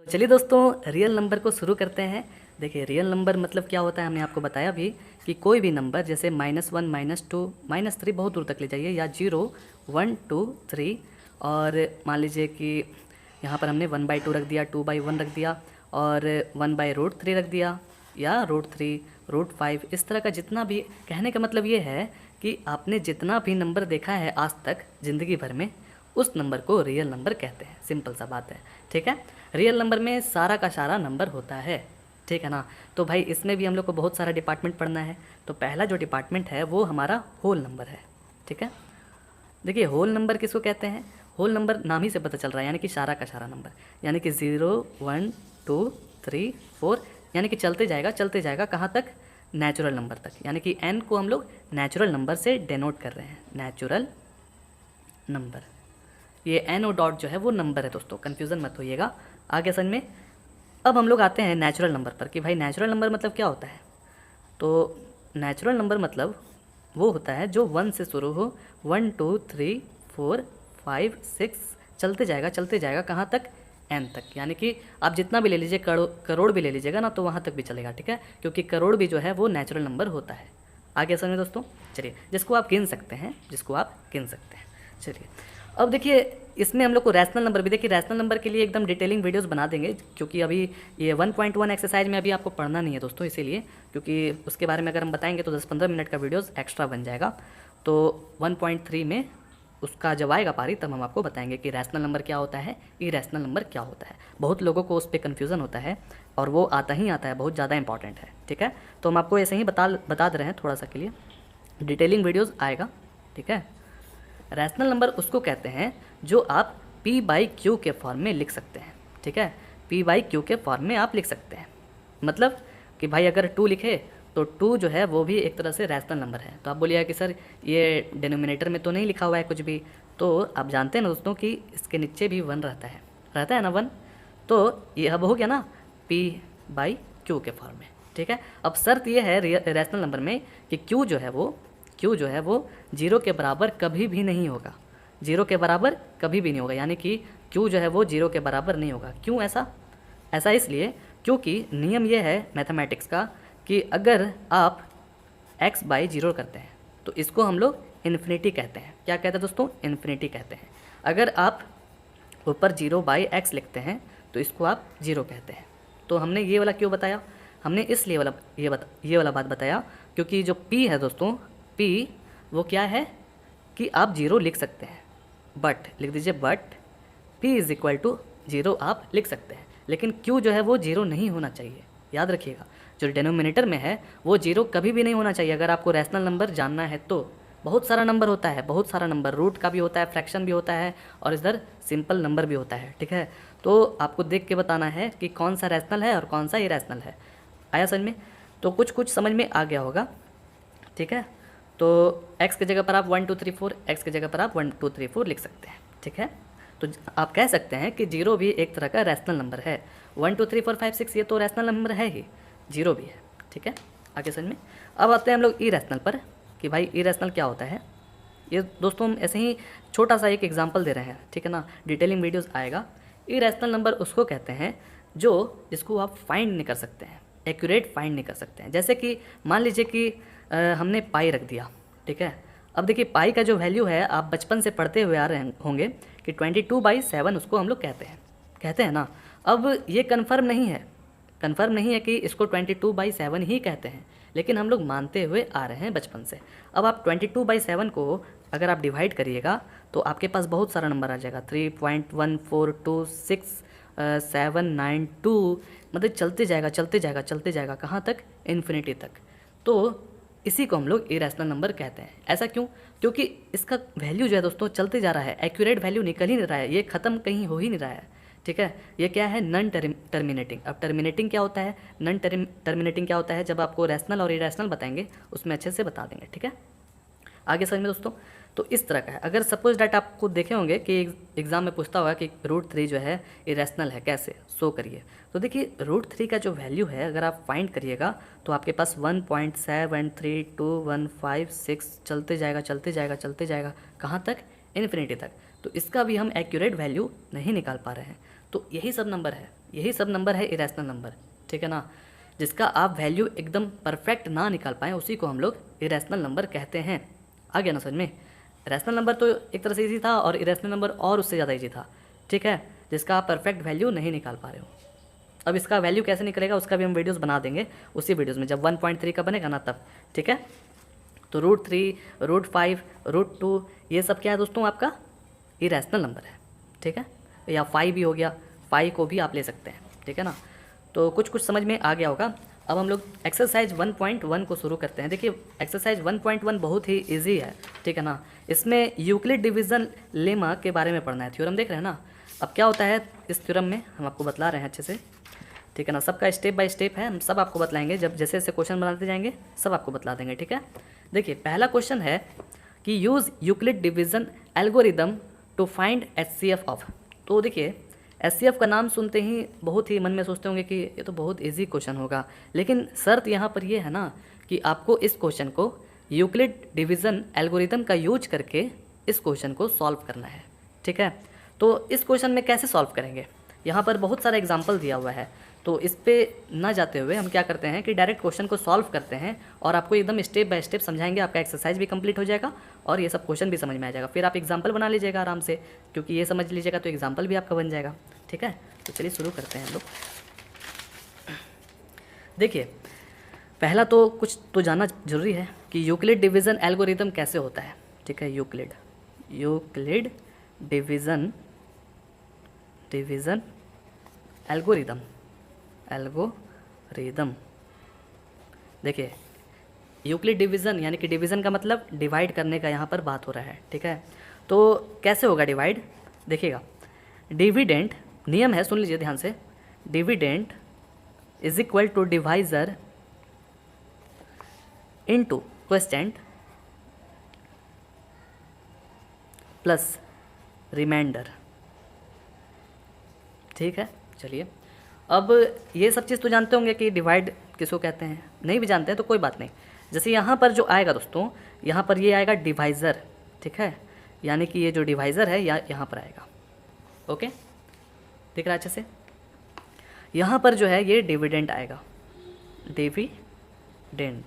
तो चलिए दोस्तों, रियल नंबर को शुरू करते हैं। देखिए, रियल नंबर मतलब क्या होता है, हमने आपको बताया भी कि कोई भी नंबर जैसे -1, -2, -3 बहुत दूर तक ले जाइए, या 0, 1, 2, 3, और मान लीजिए कि यहाँ पर हमने 1/2 रख दिया, 2/1 रख दिया, और 1/√3 रख दिया, या √3, √5, इस तरह का जितना भी। कहने का मतलब ये है कि आपने जितना भी नंबर देखा है आज तक ज़िंदगी भर में, उस नंबर को रियल नंबर कहते हैं। सिंपल सा बात है, ठीक है। रियल नंबर में सारा का सारा नंबर होता है, ठीक है ना। तो भाई इसमें भी हम लोग को बहुत सारा डिपार्टमेंट पढ़ना है। तो पहला जो डिपार्टमेंट है वो हमारा होल नंबर है, ठीक है। देखिए, होल नंबर किसको कहते हैं? होल नंबर नाम ही से पता चल रहा है, यानी कि सारा का सारा नंबर, यानी कि 0, 1, 2, 3, 4, यानी कि चलते जाएगा कहाँ तक? नेचुरल नंबर तक। यानी कि n को हम लोग नेचुरल नंबर से डेनोट कर रहे हैं, नेचुरल नंबर। ये एन ओ डॉट जो है वो नंबर है दोस्तों, कन्फ्यूज़न मत होइएगा, आगे समझ में। अब हम लोग आते हैं नेचुरल नंबर पर कि भाई नेचुरल नंबर मतलब क्या होता है। तो नेचुरल नंबर मतलब वो होता है जो 1 से शुरू हो, 1, 2, 3, 4, 5, 6, चलते जाएगा कहाँ तक? n तक। यानी कि आप जितना भी ले लीजिए, करोड़ भी ले लीजिएगा ना, तो वहाँ तक भी चलेगा, ठीक है, क्योंकि करोड़ भी जो है वो नेचुरल नंबर होता है। आगे समझ में दोस्तों। चलिए, जिसको आप गिन सकते हैं, चलिए अब देखिए, इसमें हम लोग को रैशनल नंबर भी, देखिए रैशनल नंबर के लिए एकदम डिटेलिंग वीडियोस बना देंगे, क्योंकि अभी ये 1.1 एक्सरसाइज में अभी आपको पढ़ना नहीं है दोस्तों, इसीलिए, क्योंकि उसके बारे में अगर हम बताएंगे तो 10-15 मिनट का वीडियोस एक्स्ट्रा बन जाएगा। तो 1.3 में उसका जब आएगा पारी, तब हम आपको बताएंगे कि रैशनल नंबर क्या होता है, इरैशनल नंबर क्या होता है। बहुत लोगों को उस पर कन्फ्यूज़न होता है, और वो आता है, बहुत ज़्यादा इंपॉर्टेंट है, ठीक है। तो हम आपको ऐसे ही बता दे रहे हैं, थोड़ा सा के लिए डिटेलिंग वीडियोज़ आएगा, ठीक है। रैशनल नंबर उसको कहते हैं जो आप p/q के फॉर्म में लिख सकते हैं, ठीक है। p/q के फॉर्म में आप लिख सकते हैं, मतलब कि भाई अगर 2 लिखे तो 2 जो है वो भी एक तरह से रैशनल नंबर है। तो आप बोलिएगा कि सर ये डिनोमिनेटर में तो नहीं लिखा हुआ है कुछ भी। तो आप जानते हैं ना दोस्तों कि इसके नीचे भी 1 रहता है ना 1। तो ये अब हो गया ना p/q के फॉर्म में, ठीक है। अब शर्त ये है रैशनल नंबर में कि q जो है वो 0 के बराबर कभी भी नहीं होगा, 0 के बराबर कभी भी नहीं होगा। यानी कि q जो है वो 0 के बराबर नहीं होगा। क्यों ऐसा इसलिए क्योंकि नियम ये है मैथमेटिक्स का कि अगर आप x/0 करते हैं तो इसको हम लोग इन्फिनिटी कहते हैं। क्या कहते हैं दोस्तों? इन्फिनिटी कहते हैं। अगर आप ऊपर 0/x लिखते हैं तो इसको आप 0 कहते हैं। तो हमने ये वाला क्यों बताया? हमने इसलिए ये वाला बात बताया क्योंकि जो p है दोस्तों, p वो क्या है कि आप 0 लिख सकते हैं, बट लिख दीजिए, बट p = 0 आप लिख सकते हैं, लेकिन q जो है वो 0 नहीं होना चाहिए। याद रखिएगा, जो डिनोमिनेटर में है वो 0 कभी भी नहीं होना चाहिए। अगर आपको रैशनल नंबर जानना है तो बहुत सारा नंबर होता है, बहुत सारा नंबर, रूट का भी होता है, फ्रैक्शन भी होता है, और इधर सिंपल नंबर भी होता है, ठीक है। तो आपको देख के बताना है कि कौन सा रैशनल है और कौन सा इरैशनल है। आया समझ में? तो कुछ समझ में आ गया होगा, ठीक है। तो x की जगह पर आप 1, 2, 3, 4, x की जगह पर आप 1, 2, 3, 4 लिख सकते हैं, ठीक है। तो आप कह सकते हैं कि 0 भी एक तरह का रैशनल नंबर है। 1, 2, 3, 4, 5, 6 ये तो रैशनल नंबर है ही, 0 भी है, ठीक है। आगे समझ में। अब आते हैं हम लोग इरैशनल पर कि भाई इरैशनल क्या होता है। ये दोस्तों हम ऐसे ही छोटा सा एक एग्जाम्पल दे रहे हैं, ठीक है ना, डिटेलिंग वीडियोज़ आएगा। इरैशनल नंबर उसको कहते हैं जिसको आप फाइंड नहीं कर सकते हैं, एक्यूरेट फाइंड नहीं कर सकते हैं। जैसे कि मान लीजिए कि हमने पाई रख दिया, ठीक है। अब देखिए पाई का जो वैल्यू है, आप बचपन से पढ़ते हुए आ रहे होंगे कि 22/7 उसको हम लोग कहते हैं ना। अब ये कन्फर्म नहीं है कि इसको 22/7 ही कहते हैं, लेकिन हम लोग मानते हुए आ रहे हैं बचपन से। अब आप 22/7 को अगर आप डिवाइड करिएगा तो आपके पास बहुत सारा नंबर आ जाएगा, 3.1426 792, मतलब चलते जाएगा कहाँ तक? इन्फिनिटी तक। तो इसी को हम लोग इरैशनल नंबर कहते हैं। ऐसा क्यों? क्योंकि इसका वैल्यू जो है दोस्तों चलते जा रहा है, एक्यूरेट वैल्यू निकल ही नहीं रहा है, ये ख़त्म कहीं हो ही नहीं रहा है, ठीक है। ये क्या है? Non terminating. अब टर्मिनेटिंग क्या होता है, नॉन टर्मिनेटिंग क्या होता है, जब आपको रैशनल और इरैशनल बताएंगे उसमें अच्छे से बता देंगे, ठीक है। आगे समझ में दोस्तों। तो इस तरह का है। अगर सपोज डैट आपको देखे होंगे कि एग्जाम में पूछता होगा कि √3 जो है इरैशनल है, कैसे शो करिए। तो देखिए √3 का जो वैल्यू है अगर आप फाइंड करिएगा तो आपके पास 1.732156 चलते जाएगा कहाँ तक? इन्फिनिटी तक। तो इसका भी हम एक्यूरेट वैल्यू नहीं निकाल पा रहे हैं। तो यही सब नंबर है, यही सब नंबर है इरेशनल नंबर, ठीक है ना। जिसका आप वैल्यू एकदम परफेक्ट ना निकाल पाएँ उसी को हम लोग इरेशनल नंबर कहते हैं। आ गया ना समझ में। रैशनल नंबर तो एक तरह से ईजी था और इरेशनल नंबर और उससे ज़्यादा ईजी था, ठीक है, जिसका आप परफेक्ट वैल्यू नहीं निकाल पा रहे हो। अब इसका वैल्यू कैसे निकलेगा उसका भी हम वीडियोस बना देंगे उसी वीडियोस में, जब 1.3 का बनेगा ना तब, ठीक है। तो √3, √5, √2 ये सब क्या है दोस्तों, आपका इरेशनल नंबर है, ठीक है। या 5 भी हो गया, 5 को भी आप ले सकते हैं, ठीक है ना। तो कुछ कुछ समझ में आ गया होगा। अब हम लोग एक्सरसाइज 1.1 को शुरू करते हैं। देखिए एक्सरसाइज 1.1 बहुत ही इजी है, ठीक है ना। इसमें यूक्लिड डिवीज़न लेमा के बारे में पढ़ना है, थ्योरम देख रहे हैं ना। अब क्या होता है इस थ्योरम में, हम आपको बतला रहे हैं अच्छे से, ठीक है ना। सबका स्टेप बाय स्टेप है, हम सब आपको बतलाएंगे, जब जैसे जैसे क्वेश्चन बनाते जाएंगे सब आपको बतला देंगे, ठीक है। देखिए पहला क्वेश्चन है कि use Euclid division algorithm to find HCF of. तो देखिए HCF का नाम सुनते ही बहुत ही मन में सोचते होंगे कि ये तो बहुत इजी क्वेश्चन होगा, लेकिन शर्त यहाँ पर ये है ना कि आपको इस क्वेश्चन को यूक्लिड डिवीज़न एल्गोरिदम का यूज करके इस क्वेश्चन को सॉल्व करना है, ठीक है। तो इस क्वेश्चन में कैसे सॉल्व करेंगे, यहाँ पर बहुत सारा एग्जाम्पल दिया हुआ है, तो इस पर ना जाते हुए हम क्या करते हैं कि डायरेक्ट क्वेश्चन को सॉल्व करते हैं और आपको एकदम स्टेप बाय स्टेप समझाएंगे। आपका एक्सरसाइज भी कंप्लीट हो जाएगा और ये सब क्वेश्चन भी समझ में आ जाएगा। फिर आप एग्जाम्पल बना लीजिएगा आराम से, क्योंकि ये समझ लीजिएगा तो एग्जाम्पल भी आपका बन जाएगा, ठीक है। तो चलिए शुरू करते हैं हम लोग। देखिए पहला तो कुछ तो जानना जरूरी है कि यूक्लिड डिवीज़न एल्गोरिदम कैसे होता है, ठीक है। यूक्लिड डिवीज़न एल्गोरिदम देखिए यूक्लिड डिवीज़न यानी कि डिवीज़न का मतलब डिवाइड करने का यहाँ पर बात हो रहा है, ठीक है। तो कैसे होगा डिवाइड, देखिएगा डिविडेंड नियम है, सुन लीजिए ध्यान से। Dividend is equal to divisor into quotient plus remainder, ठीक है। चलिए अब ये सब चीज़ तो जानते होंगे कि डिवाइड किसको कहते हैं, नहीं भी जानते हैं तो कोई बात नहीं। जैसे यहाँ पर जो आएगा दोस्तों, यहाँ पर ये आएगा डिवाइज़र, ठीक है, यानी कि ये जो डिवाइज़र है यहाँ पर आएगा, ओके, दिख रहा है अच्छे से। यहाँ पर जो है ये डिविडेंड आएगा, डिविडेंड,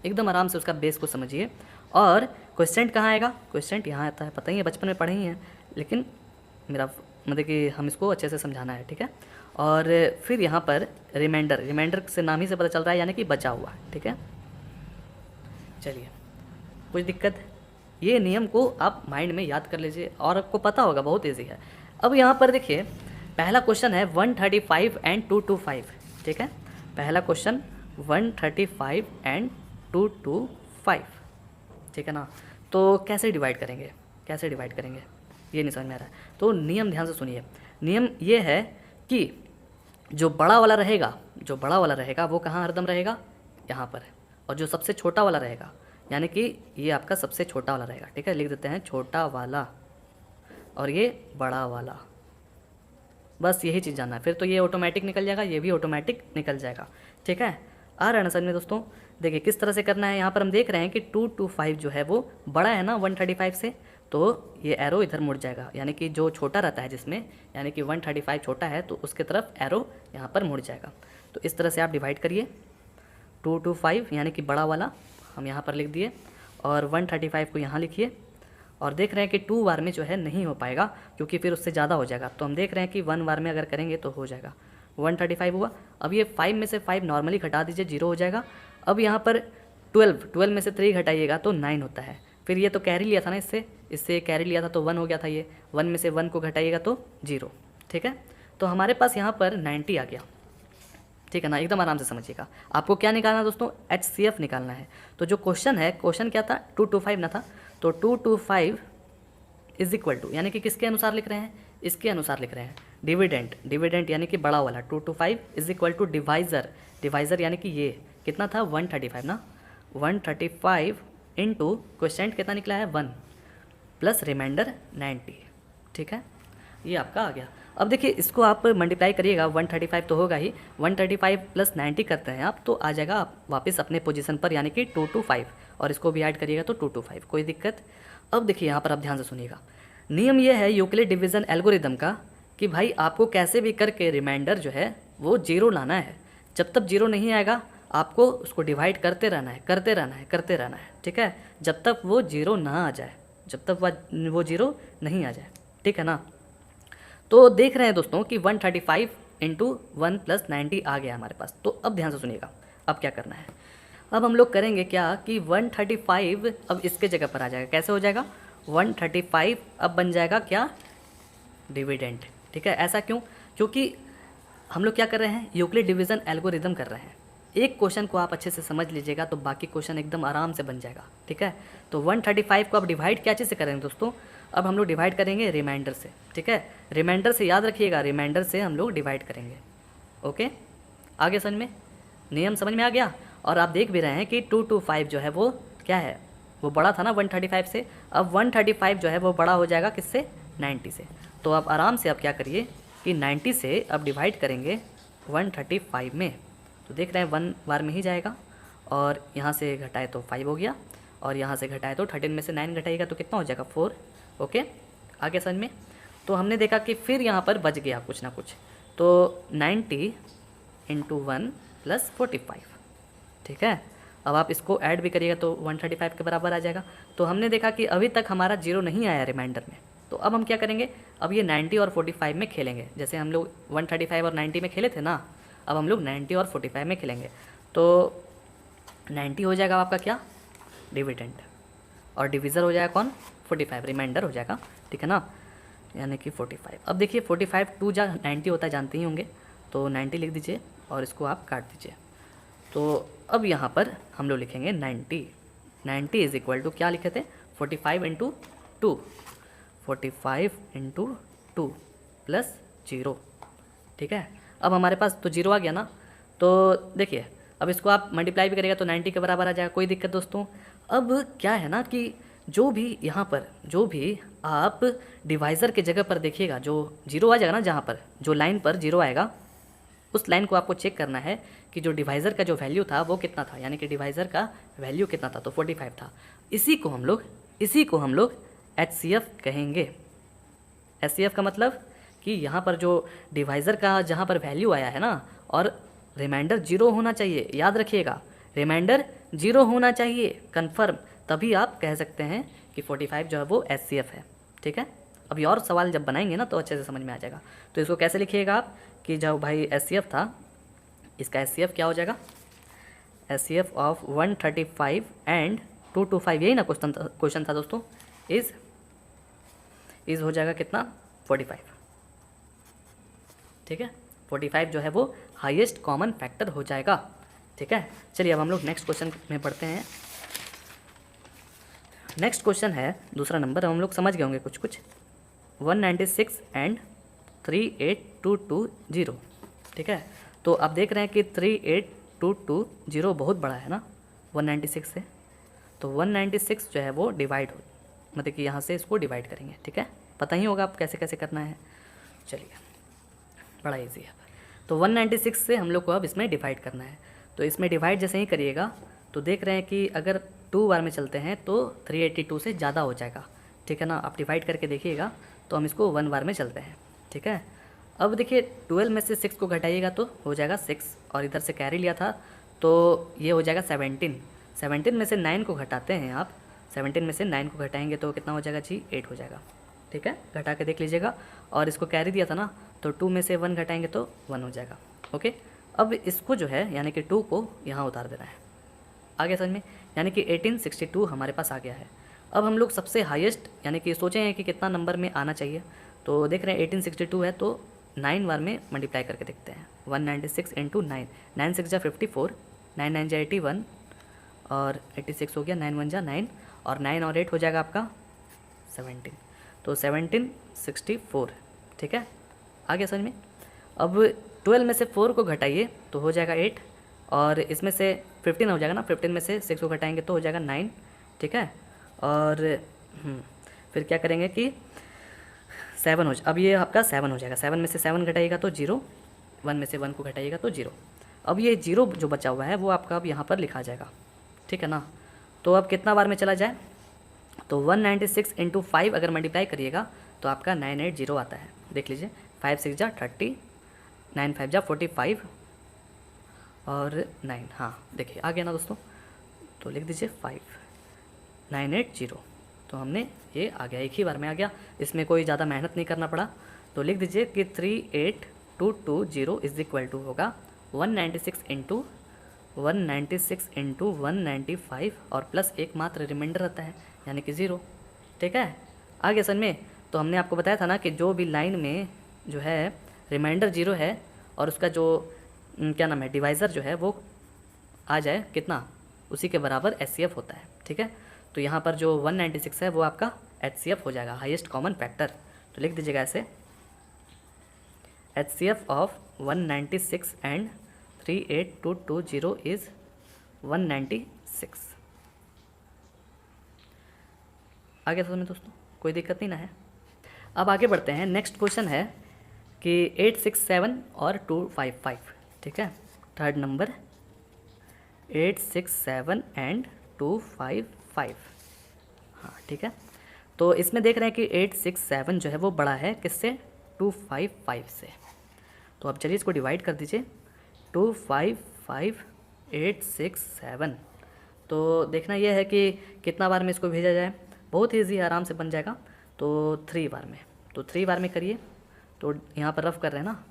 एकदम आराम से उसका बेस को समझिए। और क्वोशिएंट कहाँ आएगा, क्वोशिएंट यहाँ आता है, पता ही है, बचपन में पढ़े ही हैं, लेकिन मेरा मतलब कि हम इसको अच्छे से समझाना है, ठीक है। और फिर यहाँ पर रिमाइंडर से नाम ही से पता चल रहा है यानी कि बचा हुआ, ठीक है। चलिए कुछ दिक्कत, ये नियम को आप माइंड में याद कर लीजिए और आपको पता होगा, बहुत ईजी है। अब यहाँ पर देखिए पहला क्वेश्चन है 135 एंड 225, ठीक है। पहला क्वेश्चन 135 एंड 225, ठीक है ना। तो कैसे डिवाइड करेंगे ये नहीं समझ में आ रहा है, तो नियम ध्यान से सुनिए। नियम ये है कि जो बड़ा वाला रहेगा वो कहाँ हरदम रहेगा, यहाँ पर, और जो सबसे छोटा वाला रहेगा यानी कि ये आपका सबसे छोटा वाला रहेगा, ठीक है। लिख देते हैं छोटा वाला और ये बड़ा वाला, बस यही चीज़ जानना है। फिर तो ये ऑटोमेटिक निकल जाएगा, ये भी ऑटोमेटिक निकल जाएगा, ठीक है। आ रहा है ना समझ में दोस्तों। देखिए किस तरह से करना है, यहाँ पर हम देख रहे हैं कि 225 जो है वो बड़ा है ना 135 से, तो ये एरो इधर मुड़ जाएगा, यानी कि जो छोटा रहता है जिसमें, यानी कि 135 छोटा है तो उसके तरफ एरो यहाँ पर मुड़ जाएगा। तो इस तरह से आप डिवाइड करिए, 225 यानी कि बड़ा वाला हम यहाँ पर लिख दिए और 135 को यहाँ लिखिए। और देख रहे हैं कि 2 बार में जो है नहीं हो पाएगा क्योंकि फिर उससे ज़्यादा हो जाएगा, तो हम देख रहे हैं कि 1 बार में अगर करेंगे तो हो जाएगा। 135 हुआ, अब ये 5 में से 5 नॉर्मली घटा दीजिए, 0 हो जाएगा। अब यहाँ पर 12 में से 3 घटाइएगा तो 9 होता है। फिर ये तो कैरी लिया था ना, इससे कैरी लिया था तो 1 हो गया था, ये 1 में से 1 को घटाइएगा तो 0, ठीक है। तो हमारे पास यहाँ पर 90 आ गया, ठीक है ना। एकदम आराम से समझिएगा। आपको क्या निकालना है दोस्तों, HCF निकालना है। तो जो क्वेश्चन है, क्वेश्चन क्या था, 225 ना था, तो 225 इज इक्वल टू, यानी कि किसके अनुसार लिख रहे हैं, इसके अनुसार लिख रहे हैं, डिविडेंड यानी कि बड़ा वाला 225 इज इक्वल टू डिवाइज़र यानी कि ये कितना था 135 ना, 135 इंटू क्वोशिएंट कितना निकला है 1 प्लस रिमाइंडर 90, ठीक है। ये आपका आ गया। अब देखिए इसको आप मल्टीप्लाई करिएगा, 135 तो होगा ही, 135 प्लस 90 करते हैं आप तो आ जाएगा आप वापस अपने पोजीशन पर, यानी कि 225, और इसको भी ऐड करिएगा तो 225, कोई दिक्कत। अब देखिए यहाँ पर आप ध्यान से सुनिएगा, नियम ये है यूक्लिड डिवीज़न एल्गोरिदम का कि भाई आपको कैसे भी करके रिमाइंडर जो है वो जीरो लाना है। जब तक जीरो नहीं आएगा आपको उसको डिवाइड करते रहना है, करते रहना है, करते रहना है, ठीक है, जब तक वो जीरो ना आ जाए, जब तक वो जीरो नहीं आ जाए, ठीक है ना। तो देख रहे हैं दोस्तों कि 135 इंटू 1 + 90 आ गया हमारे पास। तो अब ध्यान से सुनिएगा, अब क्या करना है। अब हम लोग करेंगे क्या कि 135 अब इसके जगह पर आ जाएगा। कैसे हो जाएगा? 135 अब बन जाएगा क्या? डिविडेंड, ठीक है। ऐसा क्यों? क्योंकि हम लोग क्या कर रहे हैं? यूक्लिड डिवीज़न एल्गोरिदम कर रहे हैं। एक क्वेश्चन को आप अच्छे से समझ लीजिएगा तो बाकी क्वेश्चन एकदम आराम से बन जाएगा, ठीक है। तो 135 को अब डिवाइड क्या चीज़ से करेंगे दोस्तों? अब हम लोग डिवाइड करेंगे रिमाइंडर से, ठीक है। रिमाइंडर से याद रखिएगा, रिमाइंडर से हम लोग डिवाइड करेंगे। ओके, आगे समझ में, नियम समझ में आ गया। और आप देख भी रहे हैं कि 225 जो है वो क्या है, वो बड़ा था ना 135 से। अब 135 जो है वो बड़ा हो जाएगा किससे? 90 से। तो आप आराम से अब क्या करिए कि 90 से अब डिवाइड करेंगे 135 में। तो देख रहे हैं 1 बार में ही जाएगा, और यहाँ से घटाए तो 5 हो गया, और यहाँ से घटाए तो 13 में से 9 घटाएगा तो कितना हो जाएगा? 4। ओके, आगे समझ में। तो हमने देखा कि फिर यहाँ पर बच गया कुछ ना कुछ, तो 90 इंटू 1 + 45, ठीक है। अब आप इसको ऐड भी करिएगा तो 135 के बराबर आ जाएगा। तो हमने देखा कि अभी तक हमारा जीरो नहीं आया रिमाइंडर में। तो अब हम क्या करेंगे? अब ये 90 और 45 में खेलेंगे। जैसे हम लोग 135 और 90 में खेले थे ना, अब हम लोग 90 और 45 में खेलेंगे। तो 90 हो जाएगा आपका क्या? डिविडेंड, और डिविज़र हो जाएगा कौन? 45, रिमाइंडर हो जाएगा, ठीक है ना, यानी कि 45। अब देखिए 45 2 जा 90 होता है, जानते ही होंगे। तो 90 लिख दीजिए और इसको आप काट दीजिए। तो अब यहाँ पर हम लोग लिखेंगे 90 इज इक्वल टू क्या लिखे थे? 45 इंटू 2, 45 इंटू 2 + 0, ठीक है। अब हमारे पास तो जीरो आ गया ना। तो देखिए अब इसको आप मल्टीप्लाई भी करेगा तो 90 के बराबर आ जाएगा, कोई दिक्कत दोस्तों। अब क्या है ना कि जो भी यहाँ पर जो भी आप डिवाइज़र के जगह पर देखिएगा, जो जीरो आ जाएगा ना, जहाँ पर जो लाइन पर जीरो आएगा उस लाइन को आपको चेक करना है कि जो डिवाइज़र का जो वैल्यू था वो कितना था, यानी कि डिवाइज़र का वैल्यू कितना था। तो 45 था। इसी को हम लोग HCF कहेंगे। HCF का मतलब कि यहाँ पर जो डिवाइज़र का जहाँ पर वैल्यू आया है ना, और रिमाइंडर जीरो होना चाहिए, याद रखिएगा, रिमाइंडर जीरो होना चाहिए कन्फर्म, तभी आप कह सकते हैं कि 45 जो है वो HCF है, ठीक है। अभी और सवाल जब बनाएंगे ना तो अच्छे से समझ में आ जाएगा। तो इसको कैसे लिखिएगा आप कि जब भाई HCF था, इसका HCF क्या हो जाएगा? HCF ऑफ 135 एंड 225, यही ना क्वेश्चन था दोस्तों। इज हो जाएगा कितना? 45, ठीक है। 45 जो है वो हाईएस्ट कॉमन फैक्टर हो जाएगा, ठीक है। चलिए अब हम लोग नेक्स्ट क्वेश्चन में पढ़ते हैं। नेक्स्ट क्वेश्चन है दूसरा नंबर, हम लोग समझ गए होंगे कुछ 196 एंड 38220, ठीक है। तो आप देख रहे हैं कि 38220 बहुत बड़ा है ना 196 से। तो 196 जो है वो डिवाइड हो, मतलब कि यहाँ से इसको डिवाइड करेंगे, ठीक है। पता ही होगा आप कैसे कैसे करना है। चलिए, बड़ा इजी है। तो 196 से हम लोग को अब इसमें डिवाइड करना है। तो इसमें डिवाइड जैसे ही करिएगा तो देख रहे हैं कि अगर 2 बार में चलते हैं तो 382 से ज़्यादा हो जाएगा, ठीक है ना। आप डिवाइड करके देखिएगा। तो हम इसको 1 बार में चलते हैं, ठीक है। अब देखिए 12 में से 6 को घटाइएगा तो हो जाएगा 6, और इधर से कैरी लिया था तो ये हो जाएगा 17। 17 में से 9 को घटाते हैं आप, 17 में से 9 को घटाएंगे तो कितना हो जाएगा जी? 8 हो जाएगा, ठीक है। घटा के देख लीजिएगा। और इसको कैरी दिया था ना, तो 2 में से 1 घटाएंगे तो 1 हो जाएगा, ओके। अब इसको जो है यानी कि 2 को यहाँ उतार देना है, आगे समझ में, यानी कि 1862 हमारे पास आ गया है। अब हम लोग सबसे हाईएस्ट यानी कि सोचे हैं कि कितना नंबर में आना चाहिए। तो देख रहे हैं 1862 है तो 9 बार में मल्टीप्लाई करके देखते हैं। 196 इंटू 9, 9 6 जा 54, 9 9 जा 81, और 86 हो गया, 9 1 जा 9, और 9 और 8 हो जाएगा आपका 17। तो 1764, ठीक है। आगे समझ में। अब 12 में से 4 को घटाइए तो हो जाएगा 8, और इसमें से 15 हो जाएगा ना, 15 में से 6 को घटाएंगे तो हो जाएगा 9, ठीक है। और फिर क्या करेंगे कि 7 हो अब ये आपका 7 हो जाएगा। 7 में से 7 घटाइएगा तो 0, 1 में से 1 को घटाइएगा तो 0। अब ये 0 जो बचा हुआ है वो आपका अब यहाँ पर लिखा जाएगा, ठीक है ना। तो अब कितना बार में चला जाए? तो 196 इंटू 5 अगर मल्टीप्लाई करिएगा तो आपका 980 आता है। देख लीजिए 5 6 जा 30, 9 5 जा 45 और 9, हाँ देखिए आ गया ना दोस्तों। तो लिख दीजिए 5980। तो हमने ये आ गया, एक ही बार में आ गया, इसमें कोई ज़्यादा मेहनत नहीं करना पड़ा। तो लिख दीजिए कि 38220 इज इक्वल टू होगा 196 इंटू 195 और प्लस एक मात्र रिमाइंडर रहता है यानी कि 0। ठीक है, आ गया समझ में। तो हमने आपको बताया था ना कि जो भी लाइन में जो है रिमाइंडर 0 है और उसका जो क्या नाम है डिवाइज़र जो है वो आ जाए कितना, उसी के बराबर HCF होता है। ठीक है, तो यहाँ पर जो 196 है वो आपका HCF हो जाएगा, हाईएस्ट कॉमन फैक्टर। तो लिख दीजिएगा ऐसे, HCF ऑफ 196 एंड 38220 इज़ 196। आगे समझ में दोस्तों, कोई दिक्कत नहीं ना है। अब आगे बढ़ते हैं, नेक्स्ट क्वेश्चन है कि 867 और 255। ठीक है, थर्ड नंबर 867 एंड 255। हाँ ठीक है, तो इसमें देख रहे हैं कि 867 जो है वो बड़ा है किससे, 255 से। तो अब चलिए इसको डिवाइड कर दीजिए, 255 867। तो देखना यह है कि कितना बार में इसको भेजा जाए, बहुत ही ईजी, आराम से बन जाएगा। तो 3 बार में, तो 3 बार में करिए। तो यहाँ पर रफ कर रहे हैं ना,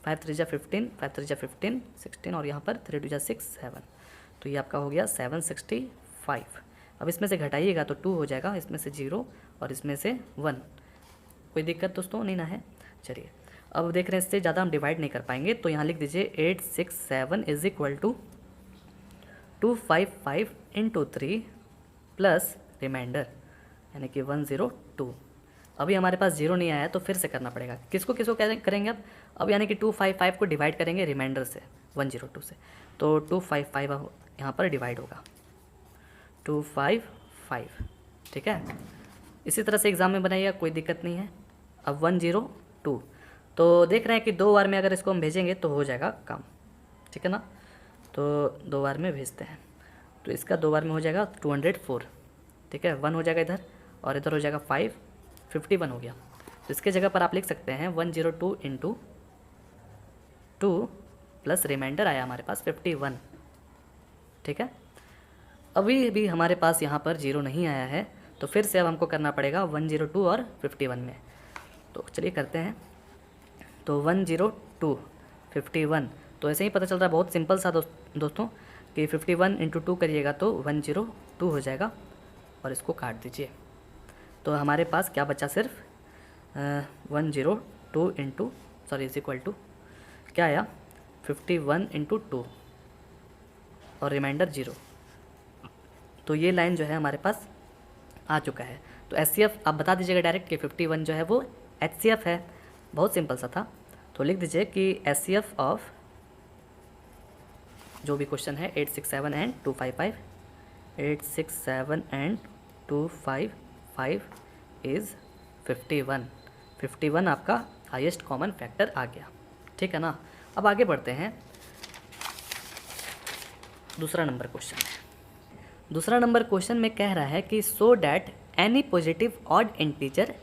5 3 जा 15, 5 3 जा 15 16 और यहाँ पर 3 2 जा 6 7। तो ये आपका हो गया 765। अब इसमें से घटाइएगा तो 2 हो जाएगा, इसमें से 0 और इसमें से 1। कोई दिक्कत दोस्तों नहीं ना है। चलिए अब देख रहे हैं इससे ज़्यादा हम डिवाइड नहीं कर पाएंगे, तो यहाँ लिख दीजिए 867 is equal to 255 into 3 plus remainder यानी कि 102। अभी हमारे पास 0 नहीं आया है तो फिर से करना पड़ेगा। किसको किसको करेंगे अब यानी कि 255 को डिवाइड करेंगे रिमाइंडर से 102 से। तो 255 यहाँ पर डिवाइड होगा 255। ठीक है, इसी तरह से एग्ज़ाम में बनाइएगा, कोई दिक्कत नहीं है। अब 102, तो देख रहे हैं कि 2 बार में अगर इसको हम भेजेंगे तो हो जाएगा काम। ठीक है ना, तो 2 बार में भेजते हैं, तो इसका 2 बार में हो जाएगा 204। ठीक है, 1 हो जाएगा इधर और इधर हो जाएगा 5, 51 हो गया। तो इसके जगह पर आप लिख सकते हैं 102 इंटू 2 प्लस रिमाइंडर आया हमारे पास 51। ठीक है, अभी भी हमारे पास यहाँ पर 0 नहीं आया है, तो फिर से अब हमको करना पड़ेगा 102 और 51 में। तो चलिए करते हैं, तो 102 51। तो ऐसे ही पता चल रहा है, बहुत सिंपल सा दोस्तों कि 51 इंटू 2 करिएगा तो 102 हो जाएगा और इसको काट दीजिए। तो हमारे पास क्या बचा, सिर्फ 102 इंटू इज इक्वल टू क्या आया 51 इंटू 2 और रिमाइंडर 0। तो ये लाइन जो है हमारे पास आ चुका है। तो HCF आप बता दीजिएगा डायरेक्ट कि 51 जो है वो HCF है, बहुत सिंपल सा था। तो लिख दीजिए कि HCF ऑफ जो भी क्वेश्चन है 867 एंड 255, 867 एंड 255 इज़ 51। 51 आपका हाईएस्ट कॉमन फैक्टर आ गया। ठीक है ना, अब आगे बढ़ते हैं, दूसरा नंबर क्वेश्चन है। दूसरा नंबर क्वेश्चन में कह रहा है कि so that any positive odd integer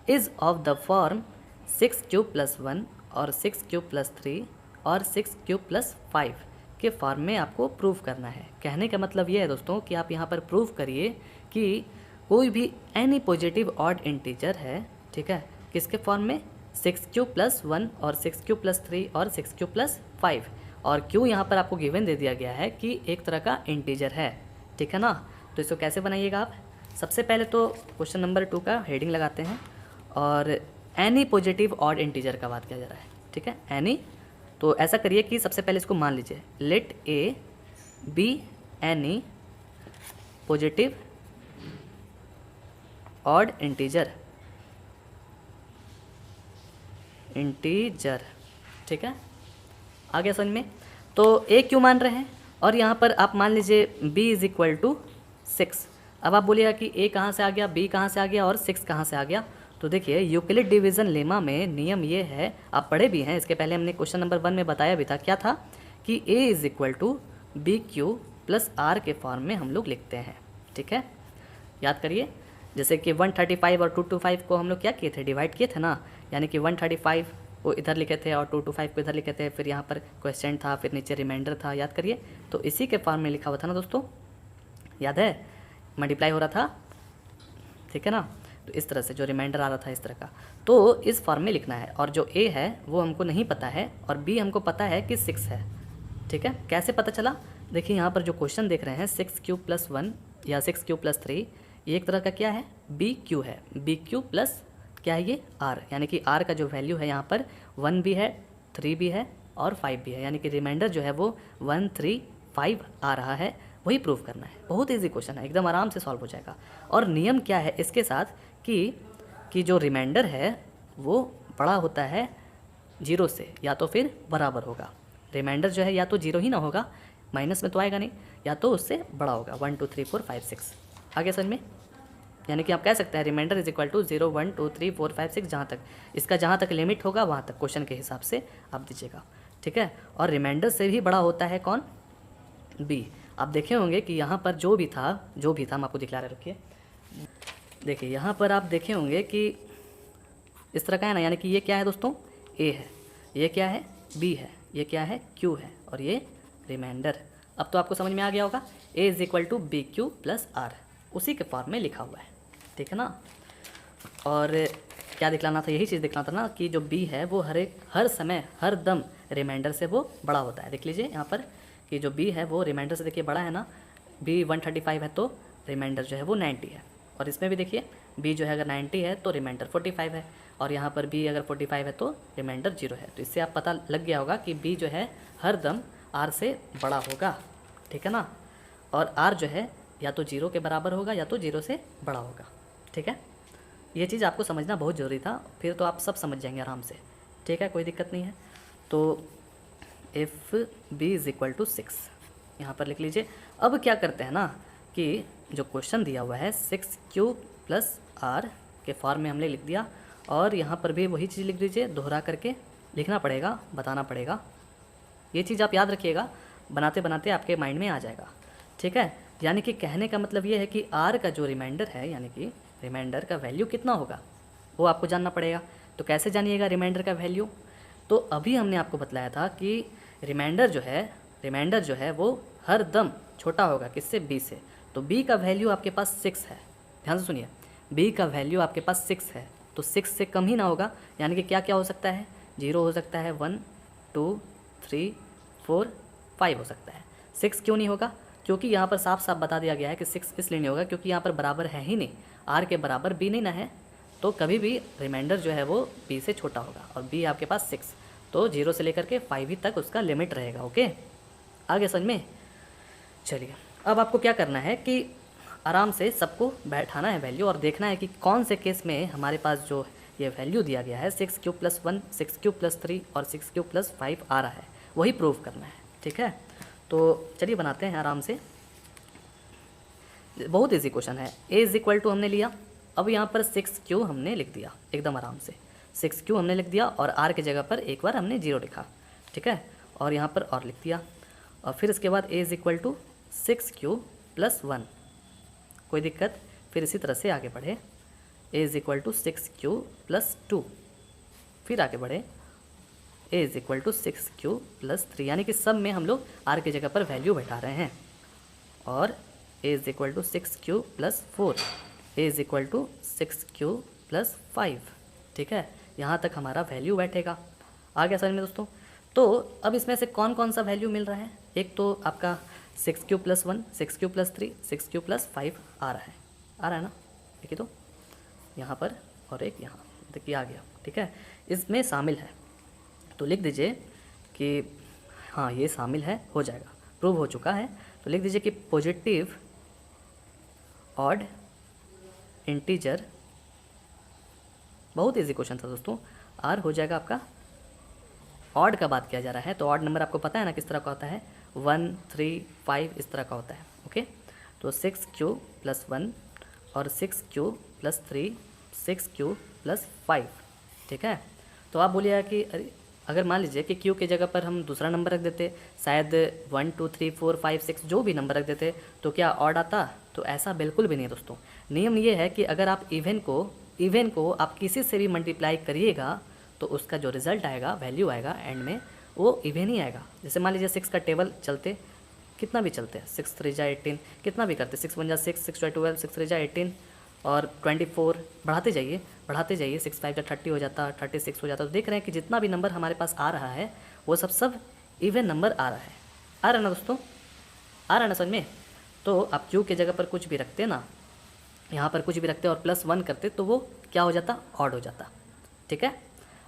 is of the form 6³ + 1 और 6³ + 3 और 6³ + 5 के फॉर्म में आपको प्रूव करना है। कहने का मतलब ये है दोस्तों कि आप यहाँ पर प्रूव करिए कि कोई भी एनी पॉजिटिव ऑड इंटीजर है, ठीक है, किसके फॉर्म में 6³ + 1 और 6³ + 3 और 6³ + 5। और क्यों यहाँ पर आपको गिवन दे दिया गया है कि एक तरह का इंटीजर है। ठीक है ना, तो इसको कैसे बनाइएगा आप, सबसे पहले तो क्वेश्चन नंबर 2 का हेडिंग लगाते हैं और एनी पॉजिटिव ऑड इंटीजर का बात किया जा रहा है। ठीक है, एनी, तो ऐसा करिए कि सबसे पहले इसको मान लीजिए, let a be any positive odd integer. ठीक है, आ गया समझ में। तो ए क्यों मान रहे हैं और यहाँ पर आप मान लीजिए b इज़ इक्वल टू 6। अब आप बोलिएगा कि a कहाँ से आ गया, b कहाँ से आ गया और 6 कहाँ से आ गया। तो देखिए यूक्लिड डिवीज़न लेमा में नियम ये है, आप पढ़े भी हैं, इसके पहले हमने क्वेश्चन नंबर 1 में बताया भी था, क्या था कि a is equal to BQ + R के फॉर्म में हम लोग लिखते हैं। ठीक है, याद करिए, जैसे कि 135 और 225 को हम लोग क्या किए थे, डिवाइड किए थे ना, यानी कि 135 वो इधर लिखे थे और 225 को इधर लिखे थे, फिर यहाँ पर क्वेश्चन था, फिर नीचे रिमाइंडर था, याद करिए। तो इसी के फॉर्म में लिखा हुआ था ना दोस्तों, याद है, मल्टीप्लाई हो रहा था, ठीक है ना। तो इस तरह से जो रिमाइंडर आ रहा था इस तरह का, तो इस फॉर्म में लिखना है। और जो ए है वो हमको नहीं पता है और बी हमको पता है कि 6 है, ठीक है। कैसे पता चला, देखिए यहाँ पर जो क्वेश्चन देख रहे हैं 6q+1 या 6q+3, ये एक तरह का क्या है, बी क्यू है। बी क्यू प्लस क्या है ये, आर, यानी कि आर का जो वैल्यू है यहाँ पर 1 भी है, 3 भी है और 5 भी है, यानी कि रिमाइंडर जो है वो 1 3 5 आ रहा है, वही प्रूव करना है। बहुत इजी क्वेश्चन है, एकदम आराम से सॉल्व हो जाएगा। और नियम क्या है इसके साथ कि जो रिमाइंडर है वो बड़ा होता है 0 से, या तो फिर बराबर होगा। रिमाइंडर जो है या तो 0 ही ना होगा, माइनस में तो आएगा नहीं, या तो उससे बड़ा होगा। 1 2 3 4 5 6 आगे समझ में, यानी कि आप कह सकते हैं रिमाइंडर इज इक्वल टू 0 1 2 3 4 5 6, जहाँ तक इसका जहाँ तक लिमिट होगा वहाँ तक क्वेश्चन के हिसाब से आप दीजिएगा, ठीक है। और रिमाइंडर से भी बड़ा होता है कौन, बी। आप देखे होंगे कि यहाँ पर जो भी था हम आपको दिखला रहे, रखिए, देखिए यहाँ पर आप देखे होंगे कि इस तरह का है ना, यानी कि ये क्या है दोस्तों, ए है, ये क्या है, बी है, ये क्या है, क्यू है, और ये रिमाइंडर। अब तो आपको समझ में आ गया होगा, A is equal to B Q plus R, उसी के फॉर्म में लिखा हुआ है, ठीक है ना। और क्या दिखलाना था, यही चीज़ दिखलाना था ना कि जो बी है वो हर समय हर दम रिमाइंडर से वो बड़ा होता है। देख लीजिए यहाँ पर कि जो बी है वो रिमाइंडर से देखिए बड़ा है ना, बी 135 है तो रिमाइंडर जो है वो 90 है। और इसमें भी देखिए बी जो है अगर 90 है तो रिमाइंडर 45 है, और यहाँ पर बी अगर 45 है तो रिमाइंडर 0 है। तो इससे आप पता लग गया होगा कि बी जो है हर दम आर से बड़ा होगा, ठीक है ना। और आर जो है या तो 0 के बराबर होगा या तो 0 से बड़ा होगा, ठीक है। ये चीज़ आपको समझना बहुत ज़रूरी था, फिर तो आप सब समझ जाएंगे आराम से, ठीक है, कोई दिक्कत नहीं है। तो if b is equal to 6 यहाँ पर लिख लीजिए। अब क्या करते हैं ना कि जो क्वेश्चन दिया हुआ है 6q प्लस आर के फॉर्म में हमने लिख दिया, और यहाँ पर भी वही चीज़ लिख दीजिए, दोहरा करके लिखना पड़ेगा, बताना पड़ेगा। ये चीज़ आप याद रखिएगा, बनाते बनाते आपके माइंड में आ जाएगा, ठीक है। यानी कि कहने का मतलब ये है कि आर का जो रिमाइंडर है, यानी कि रिमाइंडर का वैल्यू कितना होगा वो आपको जानना पड़ेगा। तो कैसे जानिएगा रिमाइंडर का वैल्यू, तो अभी हमने आपको बतलाया था कि रिमाइंडर जो है वो हर दम छोटा होगा किससे, बी से। तो बी का वैल्यू आपके पास 6 है, ध्यान से सुनिए, बी का वैल्यू आपके पास 6 है, तो 6 से कम ही ना होगा। यानी कि क्या क्या हो सकता है, 0 हो सकता है, 1 2 3 4 5 हो सकता है। 6 क्यों नहीं होगा, क्योंकि यहाँ पर साफ साफ बता दिया गया है कि 6 इसलिए नहीं होगा क्योंकि यहाँ पर बराबर है ही नहीं, आर के बराबर बी नहीं ना है, तो कभी भी रिमाइंडर जो है वो बी से छोटा होगा। और बी आपके पास 6, तो 0 से लेकर के 5 ही तक उसका लिमिट रहेगा, ओके। आगे समझ में, चलिए अब आपको क्या करना है कि आराम से सबको बैठाना है वैल्यू, और देखना है कि कौन से केस में हमारे पास जो ये वैल्यू दिया गया है 6q+1 6q+3 और 6q+5 आ रहा है, वही प्रूव करना है, ठीक है। तो चलिए बनाते हैं आराम से, बहुत इजी क्वेश्चन है। ए इज इक्वल टू हमने लिया, अब यहाँ पर 6q हमने लिख दिया एकदम आराम से, 6q हमने लिख दिया, और r की जगह पर एक बार हमने 0 लिखा, ठीक है, और यहाँ पर और लिख दिया। और फिर इसके बाद a is equal to 6q+1, कोई दिक्कत, फिर इसी तरह से आगे बढ़े, a is equal to 6q+2, फिर आगे बढ़े a is equal to 6q+3, यानी कि सब में हम लोग r की जगह पर वैल्यू बैठा रहे हैं। और a is equal to 6q+4, a is equal to 6q+5, ठीक है, यहाँ तक हमारा वैल्यू बैठेगा। आ गया समझ में दोस्तों। तो अब इसमें से कौन कौन सा वैल्यू मिल रहा है, एक तो आपका 6q+1 6q+3 6q+5 आ रहा है ना, देखिए तो यहाँ पर, और एक यहाँ, देखिए आ गया, ठीक है, इसमें शामिल है। तो लिख दीजिए कि हाँ ये शामिल है, हो जाएगा, प्रूव हो चुका है। तो लिख दीजिए कि पॉजिटिव ऑड इंटीजर, बहुत इजी क्वेश्चन था दोस्तों, आर हो जाएगा आपका, ऑड का बात किया जा रहा है तो ऑड नंबर आपको पता है ना किस तरह का होता है, 1 3 5 इस तरह का होता है, ओके। तो 6q+1 और 6q+3 6q+5, ठीक है। तो आप बोलिएगा कि अगर मान लीजिए कि q की जगह पर हम दूसरा नंबर रख देते, शायद 1 2 3 4 5 6 जो भी नंबर रख देते, तो क्या ऑड आता, तो ऐसा बिल्कुल भी नहीं है दोस्तों। नियम ये है कि अगर आप इवन को इवन को आप किसी से भी मल्टीप्लाई करिएगा तो उसका जो रिजल्ट आएगा, वैल्यू आएगा एंड में, वो इवन ही आएगा। जैसे मान लीजिए 6 का टेबल चलते, कितना भी चलते हैं, 6 3 जा 18, कितना भी करते, 6 1 जा 6, 6 2 12, 6 3 जा 18 और 24, बढ़ाते जाइए 6 5 जा 30 हो जाता, 36 हो जाता। तो देख रहे हैं कि जितना भी नंबर हमारे पास आ रहा है वो सब इवन नंबर आ रहा है। आ रहा है ना दोस्तों, आ रहा है ना समझ में। तो आप क्यू के जगह पर कुछ भी रखते ना, यहाँ पर कुछ भी रखते और +1 करते तो वो क्या हो जाता, ऑड हो जाता। ठीक है,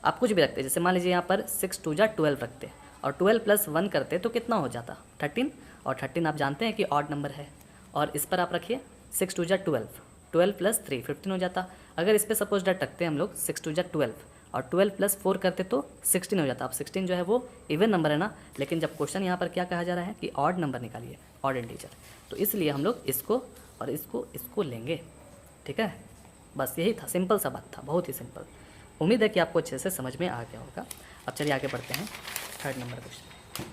आप कुछ भी रखते, जैसे मान लीजिए यहाँ पर 6 2 जा 12 रखते और 12 + 1 करते तो कितना हो जाता, 13। और 13 आप जानते हैं कि ऑड नंबर है। और इस पर आप रखिए 6 2 जा 12, 12 + 3 15 हो जाता। अगर इस पर सपोज डैट रखते हैं हम लोग 6 2 जा 12 और 12 + 4 करते तो 16 हो जाता। अब 16 जो है वो इवन नंबर है ना, लेकिन जब क्वेश्चन यहाँ पर क्या कहा जा रहा है कि ऑड नंबर निकालिए, ऑड इंटीजर, तो इसलिए हम लोग इसको और इसको लेंगे। ठीक है, बस यही था, सिंपल सा बात था, बहुत ही सिंपल। उम्मीद है कि आपको अच्छे से समझ में आ गया होगा। अब चलिए आगे बढ़ते हैं 3rd नंबर क्वेश्चन।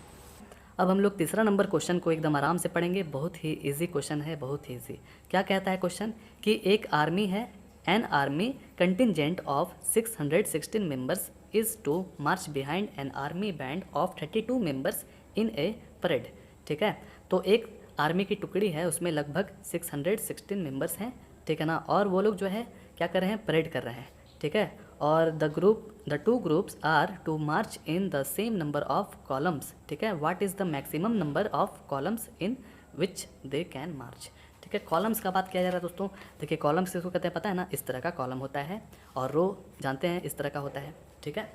अब हम लोग 3रा नंबर क्वेश्चन को एकदम आराम से पढ़ेंगे, बहुत ही इजी क्वेश्चन है, बहुत ही इजी। क्या कहता है क्वेश्चन कि एक आर्मी है, an army contingent of 616 members is to march behind an army band of 32 members in a parade. ठीक है, तो एक आर्मी की टुकड़ी है, उसमें लगभग 616 मेंबर्स हैं। ठीक है ना, और वो लोग जो है क्या कर रहे हैं, परेड कर रहे हैं। ठीक है, और the two groups are to march in the same number of columns. ठीक है, what is the maximum number of columns in which they can march. ठीक है, कॉलम्स का बात किया जा रहा है दोस्तों। देखिए कॉलम्स किसको कहते हैं पता है ना, इस तरह का कॉलम होता है, और रो जानते हैं इस तरह का होता है। ठीक है,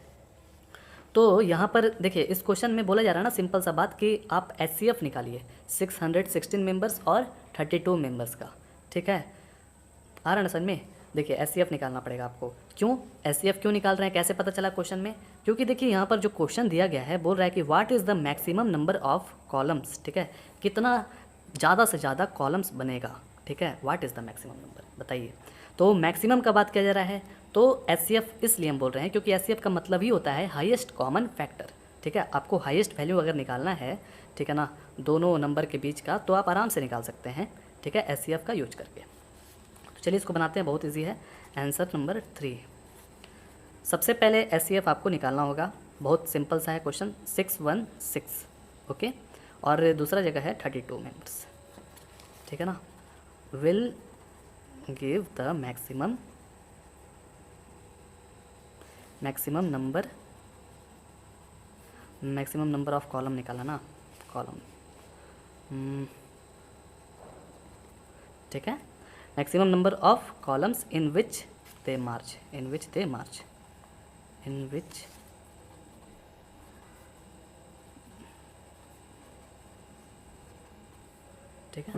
तो यहाँ पर देखिए इस क्वेश्चन में बोला जा रहा है ना, सिंपल सा बात कि आप HCF निकालिए 616 मेंबर्स और 32 मेंबर्स का। ठीक है, आ रहा है ना समझ में। देखिए HCF निकालना पड़ेगा आपको। क्यों HCF क्यों निकाल रहे हैं, कैसे पता चला क्वेश्चन में, क्योंकि देखिए यहाँ पर जो क्वेश्चन दिया गया है बोल रहा है कि what is the maximum number of columns. ठीक है, कितना ज़्यादा से ज़्यादा कॉलम्स बनेगा। ठीक है, what is the maximum number बताइए। तो मैक्सिमम का बात किया जा रहा है, तो HCF इसलिए हम बोल रहे हैं क्योंकि HCF का मतलब ही होता है हाईएस्ट कॉमन फैक्टर। ठीक है, आपको हाईएस्ट वैल्यू अगर निकालना है, ठीक है ना, दोनों नंबर के बीच का, तो आप आराम से निकाल सकते हैं। ठीक है, HCF का यूज करके। चलिए इसको बनाते हैं, बहुत इजी है। Answer number 3। सबसे पहले HCF आपको निकालना होगा, बहुत सिंपल सा है क्वेश्चन, 616। ओके, और दूसरा जगह है 32 मेंबर्स। ठीक है ना, will give the maximum number of column निकाला ना, कॉलम। ठीक है, maximum number of columns in which they march, ठीक है।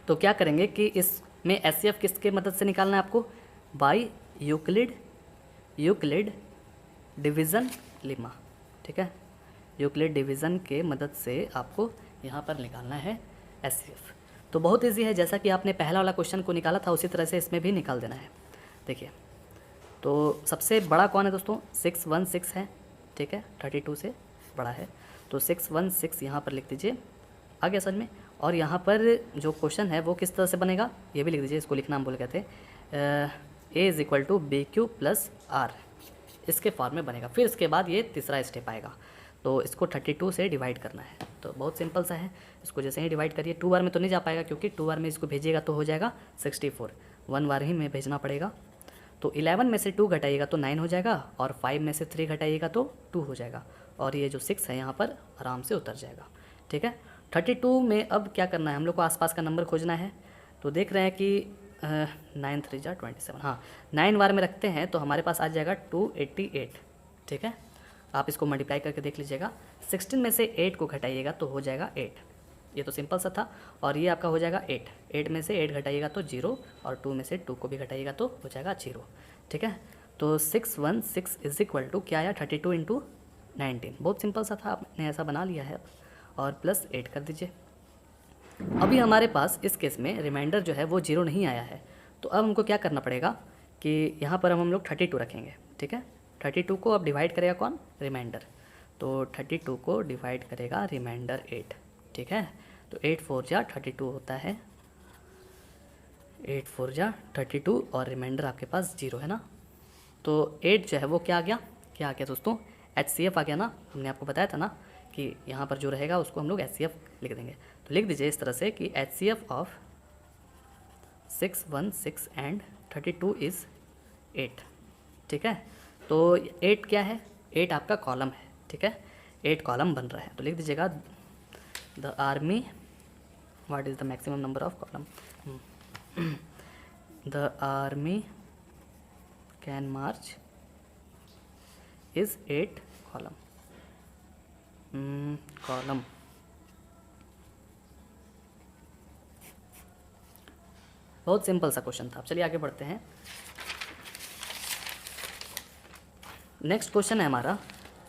तो क्या करेंगे कि इसमें HCF किसके मदद से निकालना है आपको, बाय यूक्लिड डिवीज़न लेमा। ठीक है, यूक्लिड डिवीज़न के मदद से आपको यहाँ पर निकालना है HCF। तो बहुत इजी है, जैसा कि आपने पहला वाला क्वेश्चन को निकाला था उसी तरह से इसमें भी निकाल देना है। देखिए, तो सबसे बड़ा कौन है दोस्तों, 616 है। ठीक है, 32 से बड़ा है, तो 616 यहाँ पर लिख दीजिए, आ गया समझ में। और यहाँ पर जो क्वेश्चन है वो किस तरह से बनेगा ये भी लिख दीजिए, इसको लिखना हम बोल कहते हैं A = BQ + R, इसके फॉर्म में बनेगा। फिर इसके बाद ये तीसरा स्टेप आएगा, तो इसको 32 से डिवाइड करना है। तो बहुत सिंपल सा है, इसको जैसे ही डिवाइड करिए, 2 बार में तो नहीं जा पाएगा क्योंकि 2 बार में इसको भेजिएगा तो हो जाएगा 64, 1 बार ही में भेजना पड़ेगा। तो 11 में से 2 घटाइएगा तो 9 हो जाएगा, और 5 में से 3 घटाइएगा तो 2 हो जाएगा, और ये जो 6 है यहाँ पर आराम से उतर जाएगा। ठीक है, 32 में अब क्या करना है, हम लोग को आसपास का नंबर खोजना है। तो देख रहे हैं कि 9 3 जा 27, हाँ 9 बार में रखते हैं तो हमारे पास आ जाएगा 288। ठीक है, आप इसको मल्टीप्लाई करके देख लीजिएगा, 16 में से 8 को घटाइएगा तो हो जाएगा 8। ये तो सिंपल सा था, और ये आपका हो जाएगा 8 में से 8 घटाइएगा तो 0, और 2 में से 2 को भी घटाइएगा तो हो जाएगा 0। ठीक है, तो 616 = क्या आया, 32 × 19। बहुत सिंपल सा था, आपने ऐसा बना लिया है, और +8 कर दीजिए। अभी हमारे पास इस केस में रिमाइंडर जो है वो 0 नहीं आया है, तो अब हमको क्या करना पड़ेगा कि यहाँ पर हम लोग 32 रखेंगे। ठीक है, 32 को अब डिवाइड करेगा कौन, रिमाइंडर, तो 32 को डिवाइड करेगा रिमाइंडर 8। ठीक है, तो 8 4 जा 32 होता है, 8 4 जा 32 और रिमाइंडर आपके पास 0 है ना। तो 8 जो है वो क्या आ गया दोस्तों, HCF आ गया ना। हमने आपको बताया था ना कि यहाँ पर जो रहेगा उसको हम लोग HCF लिख देंगे। तो लिख दीजिए इस तरह से कि HCF ऑफ 6 1 6 एंड 32 इज़ 8। ठीक है, तो 8 क्या है, 8 आपका कॉलम है। ठीक है, 8 कॉलम बन रहा है। तो लिख दीजिएगा the army, what is the maximum number of column, the army can March is 8 column. Column बहुत सिंपल सा क्वेश्चन था। चलिए आगे बढ़ते हैं। नेक्स्ट क्वेश्चन है हमारा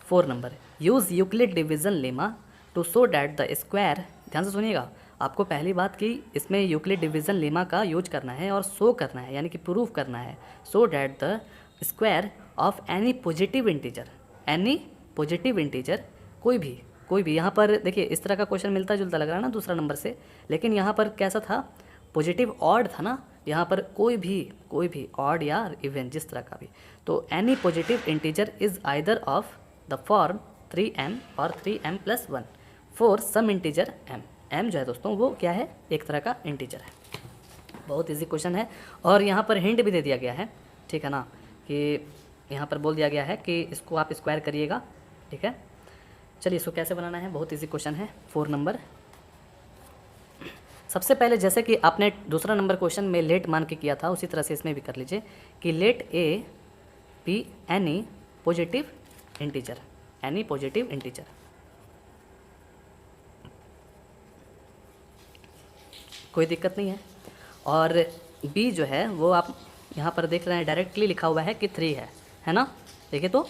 4 number, use Euclid division lemma to show that the square. ध्यान से सुनिएगा, आपको पहली बात कि इसमें यूक्लिड डिवीज़न लेमा का यूज करना है और शो करना है, यानी कि प्रूव करना है। Show that the square of any positive integer, any positive integer, कोई भी। यहाँ पर देखिए इस तरह का क्वेश्चन मिलता जुलता लग रहा है ना दूसरा नंबर से, लेकिन यहाँ पर कैसा था, पॉजिटिव ऑड था ना। यहाँ पर कोई भी ऑड या इवन जिस तरह का भी। तो any positive integer is either of the form 3m और 3m+1 for some integer m जो है दोस्तों वो क्या है, एक तरह का इंटीजर है। बहुत इजी क्वेश्चन है। और यहाँ पर हिंट भी दे दिया गया है, ठीक है ना, कि यहाँ पर बोल दिया गया है कि इसको आप स्क्वायर करिएगा। ठीक है, चलिए इसको कैसे बनाना है, बहुत इजी क्वेश्चन है। 4 नंबर, सबसे पहले जैसे कि आपने दूसरा नंबर क्वेश्चन में लेट मान के किया था, उसी तरह से इसमें भी कर लीजिए कि let a be any positive integer, any positive integer. कोई दिक्कत नहीं है। और बी जो है वो आप यहाँ पर देख रहे हैं डायरेक्टली लिखा हुआ है कि 3 है ना। देखिए तो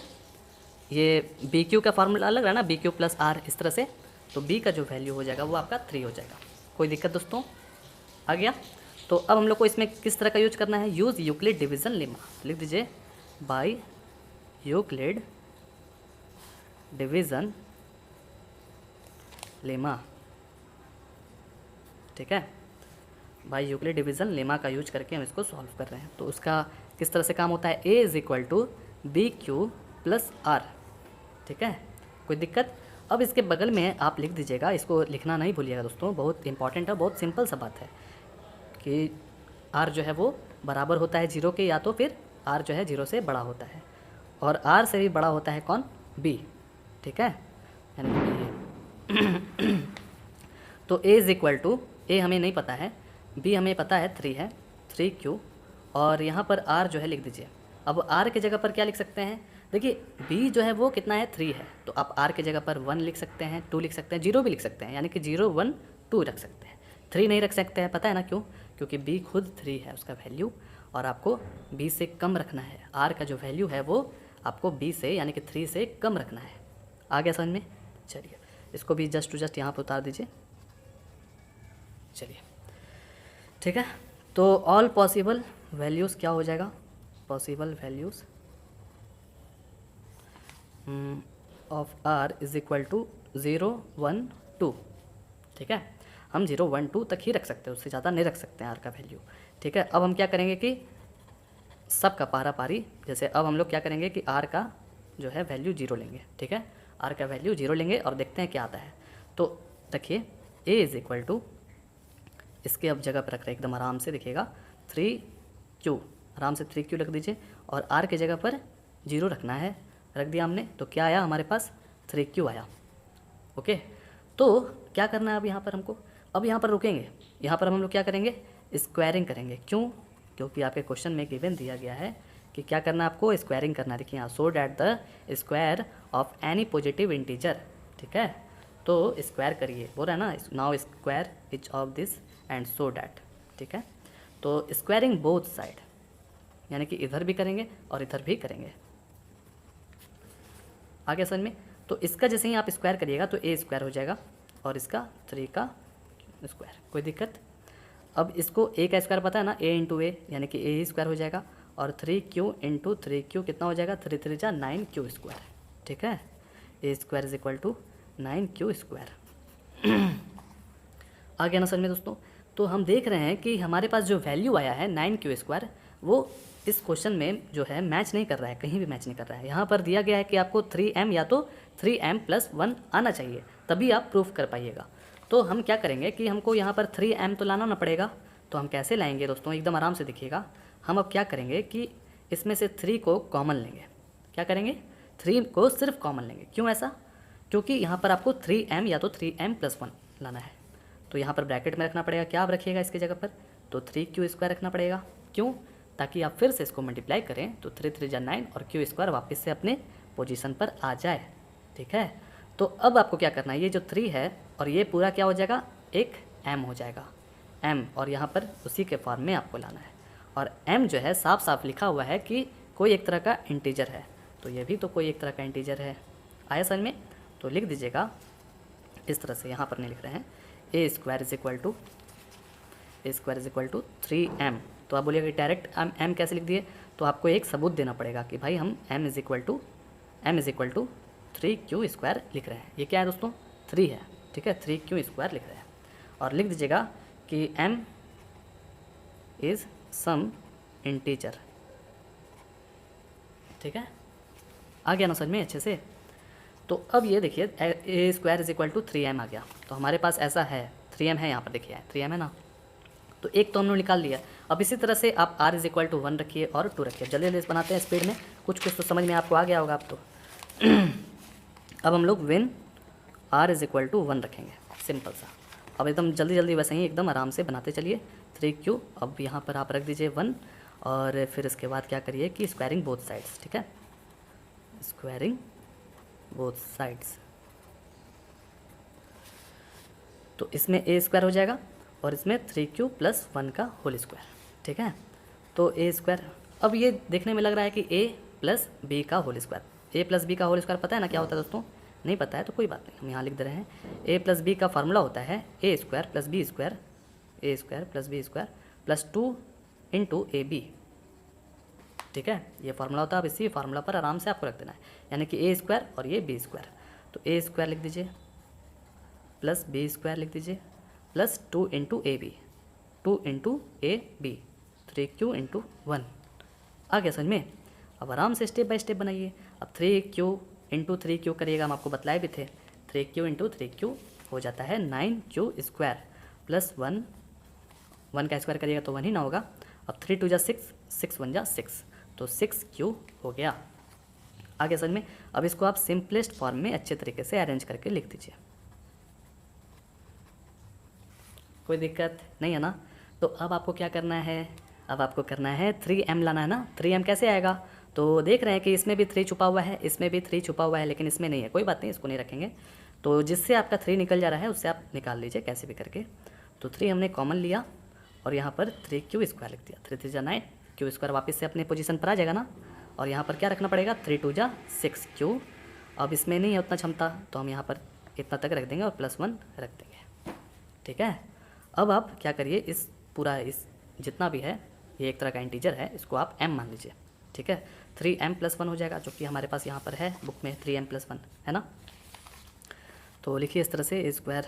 ये बी क्यू का फार्मूला अलग है ना, बी क्यू प्लस आर, इस तरह से। तो बी का जो वैल्यू हो जाएगा वो आपका 3 हो जाएगा। कोई दिक्कत दोस्तों, आ गया। तो अब हम लोग को इसमें किस तरह का यूज करना है, यूज़ यूक्लिड डिवीज़न लेमा। लिख दीजिए बाय यूक्लिड डिवीज़न लेमा। ठीक है, बाय यूक्लिड डिवीज़न लेमा का यूज करके हम इसको सॉल्व कर रहे हैं। तो उसका किस तरह से काम होता है, a is equal to B Q plus r. ठीक है, कोई दिक्कत। अब इसके बगल में आप लिख दीजिएगा, इसको लिखना नहीं भूलिएगा दोस्तों, बहुत इंपॉर्टेंट है, बहुत सिंपल सा बात है कि आर जो है वो बराबर होता है 0 के, या तो फिर आर जो है 0 से बड़ा होता है, और आर से भी बड़ा होता है कौन, बी। ठीक है, यानी तो ए इज़ इक्वल टू, ए हमें नहीं पता है, बी हमें पता है 3 है, 3q, और यहाँ पर आर जो है लिख दीजिए। अब आर के जगह पर क्या लिख सकते हैं, देखिए b जो है वो कितना है, 3 है, तो आप r के जगह पर 1 लिख सकते हैं, 2 लिख सकते हैं, 0 भी लिख सकते हैं, यानी कि 0 1 2 रख सकते हैं। 3 नहीं रख सकते हैं, पता है ना क्यों, क्योंकि b खुद 3 है उसका वैल्यू, और आपको b से कम रखना है। r का जो वैल्यू है वो आपको b से यानी कि 3 से कम रखना है। आ गया समझ में। चलिए इसको भी जस्ट टू जस्ट यहाँ पर उतार दीजिए। चलिए ठीक है, तो ऑल पॉसिबल वैल्यूज़ क्या हो जाएगा, possible values of r is equal to 0 1 2। ठीक है, हम 0 1 2 तक ही रख सकते हैं, उससे ज़्यादा नहीं रख सकते हैं आर का वैल्यू। ठीक है, अब हम क्या करेंगे कि सब का पारा पारी, जैसे अब हम लोग क्या करेंगे कि आर का जो है वैल्यू 0 लेंगे। ठीक है, आर का वैल्यू 0 लेंगे और देखते हैं क्या आता है। तो देखिए ए इज़ इक्वल टू, इसके अब जगह पर रख रहे हैं एकदम आराम से, देखिएगा 3q, आराम से 3q रख दीजिए, और r के जगह पर 0 रखना है, रख दिया हमने। तो क्या आया हमारे पास, 3q आया। ओके, तो क्या करना है अब यहाँ पर हमको, अब यहाँ पर रुकेंगे, यहाँ पर हम लोग क्या करेंगे, स्क्वायरिंग करेंगे। क्यों, क्योंकि आपके क्वेश्चन में गिवन दिया गया है कि क्या करना है आपको, स्क्वायरिंग करना है। देखिए यहाँ so that the square of any positive integer. ठीक है, तो स्क्वायर करिए, बोल रहा है ना, now square each of this and so that. ठीक है, तो स्क्वायरिंग बोथ साइड, यानी कि इधर भी करेंगे और इधर भी करेंगे। आगे समझ में। तो इसका जैसे ही आप स्क्वायर करिएगा तो ए स्क्वायर हो जाएगा, और इसका 3 का स्क्वायर। कोई दिक्कत। अब इसको ए का स्क्वायर पता है ना, ए इंटू ए, यानी कि ए ही स्क्वायर हो जाएगा, और 3q इंटू 3q कितना हो जाएगा, 3 3 जा 9q स्क्वायर। ठीक है, A square is equal to 9q square. आ गया ना समझ में दोस्तों। तो हम देख रहे हैं कि हमारे पास जो वैल्यू आया है 9Q² वो इस क्वेश्चन में जो है मैच नहीं कर रहा है, कहीं भी मैच नहीं कर रहा है। यहाँ पर दिया गया है कि आपको 3m या तो 3m+1 आना चाहिए, तभी आप प्रूफ कर पाइएगा। तो हम क्या करेंगे कि हमको यहाँ पर 3m तो लाना ना पड़ेगा। तो हम कैसे लाएंगे दोस्तों, एकदम आराम से देखिएगा। हम अब क्या करेंगे कि इसमें से 3 को कॉमन लेंगे। क्या करेंगे, 3 को सिर्फ कॉमन लेंगे। क्यों ऐसा, क्योंकि यहाँ पर आपको 3m या तो 3m+1 लाना है। तो यहाँ पर ब्रैकेट में रखना पड़ेगा। क्या आप रखिएगा इसकी जगह पर, तो 3Q² रखना पड़ेगा। क्यों, ताकि आप फिर से इसको मल्टीप्लाई करें तो 3 3 जा 9 और Q² वापस से अपने पोजीशन पर आ जाए। ठीक है, तो अब आपको क्या करना है, ये जो 3 है और ये पूरा क्या हो जाएगा, एक m हो जाएगा, m, और यहाँ पर उसी के फॉर्म में आपको लाना है। और m जो है साफ साफ लिखा हुआ है कि कोई एक तरह का इंटीजर है, तो ये भी तो कोई एक तरह का इंटीजर है। आया समझ में, तो लिख दीजिएगा इस तरह से। यहाँ पर नहीं लिख रहे हैं, a² = 3m। तो आप बोलिएगा कि डायरेक्ट m कैसे लिख दिए, तो आपको एक सबूत देना पड़ेगा कि भाई हम m = 3Q² लिख रहे हैं। ये क्या है दोस्तों, 3 है। ठीक है, 3Q² लिख रहे हैं। और लिख दीजिएगा कि m इज़ सम इंटीजर। ठीक है, आ गया ना समझ में अच्छे से। तो अब ये देखिए a² = 3m आ गया। तो हमारे पास ऐसा है 3m है, यहाँ पर देखिए 3m है ना, तो एक तो हमने निकाल लिया। अब इसी तरह से आप r = 1 रखिए और 2 रखिए। जल्दी जल्दी बनाते हैं स्पीड में, कुछ कुछ तो समझ में आपको आ गया होगा अब तो। अब हम लोग व्हेन r = 1 रखेंगे, सिंपल सा। अब एकदम जल्दी जल्दी वैसे ही एकदम आराम से बनाते चलिए। 3Q, अब यहाँ पर आप रख दीजिए 1, और फिर इसके बाद क्या करिए कि स्क्वायरिंग बोथ साइड्स। ठीक है, स्क्वायरिंग बोथ साइड्स, तो इसमें a² हो जाएगा और इसमें 3Q+1 का होल स्क्वायर। ठीक है, तो a², अब ये देखने में लग रहा है कि a+b का होल स्क्वायर। a+b का होल स्क्वायर पता है ना क्या होता है दोस्तों, नहीं पता है तो कोई बात नहीं, हम यहाँ लिख दे रहे हैं। a+b का फार्मूला होता है a² + b² + 2 × ab। ठीक है, ये फार्मूला होता है। अब इसी फार्मूला पर आराम से आपको रख देना है, यानी कि a² और ये b²। तो a² लिख दीजिए प्लस b² लिख दीजिए प्लस 2 × ab, 2 × ab, 3Q × 1। आ गया समझ में। अब आराम से स्टेप बाय स्टेप बनाइए। अब 3Q × 3Q करिएगा, हम आपको बताए भी थे। 3Q × 3Q हो जाता है 9Q² + 1 का स्क्वायर करिएगा तो 1 ही ना होगा। अब 3 2 जा 6, 6 1 जा 6, तो 6Q हो गया। आगे समझ में। अब इसको आप सिंपलेस्ट फॉर्म में अच्छे तरीके से अरेंज करके लिख दीजिए, कोई दिक्कत नहीं है ना। तो अब आपको क्या करना है, अब आपको करना है 3m लाना है ना। 3m कैसे आएगा, तो देख रहे हैं कि इसमें भी 3 छुपा हुआ है, इसमें भी 3 छुपा हुआ है, लेकिन इसमें नहीं है। कोई बात नहीं, इसको नहीं रखेंगे। तो जिससे आपका 3 निकल जा रहा है उससे आप निकाल लीजिए कैसे भी करके। तो 3 हमने कॉमन लिया और यहाँ पर 3Q² लिख दिया। 3 3 जा 9, Q² वापस से अपने पोजीशन पर आ जाएगा ना। और यहाँ पर क्या रखना पड़ेगा, 3 2 जा 6Q। अब इसमें नहीं है उतना क्षमता, तो हम यहाँ पर इतना तक रख देंगे और +1 रख देंगे। ठीक है, अब आप क्या करिए, इस पूरा इस जितना भी है ये एक तरह का इंटीजर है, इसको आप m मान लीजिए। ठीक है, 3m+1 हो जाएगा, जो कि हमारे पास यहाँ पर है बुक में 3m+1 है ना। तो लिखिए इस तरह से a²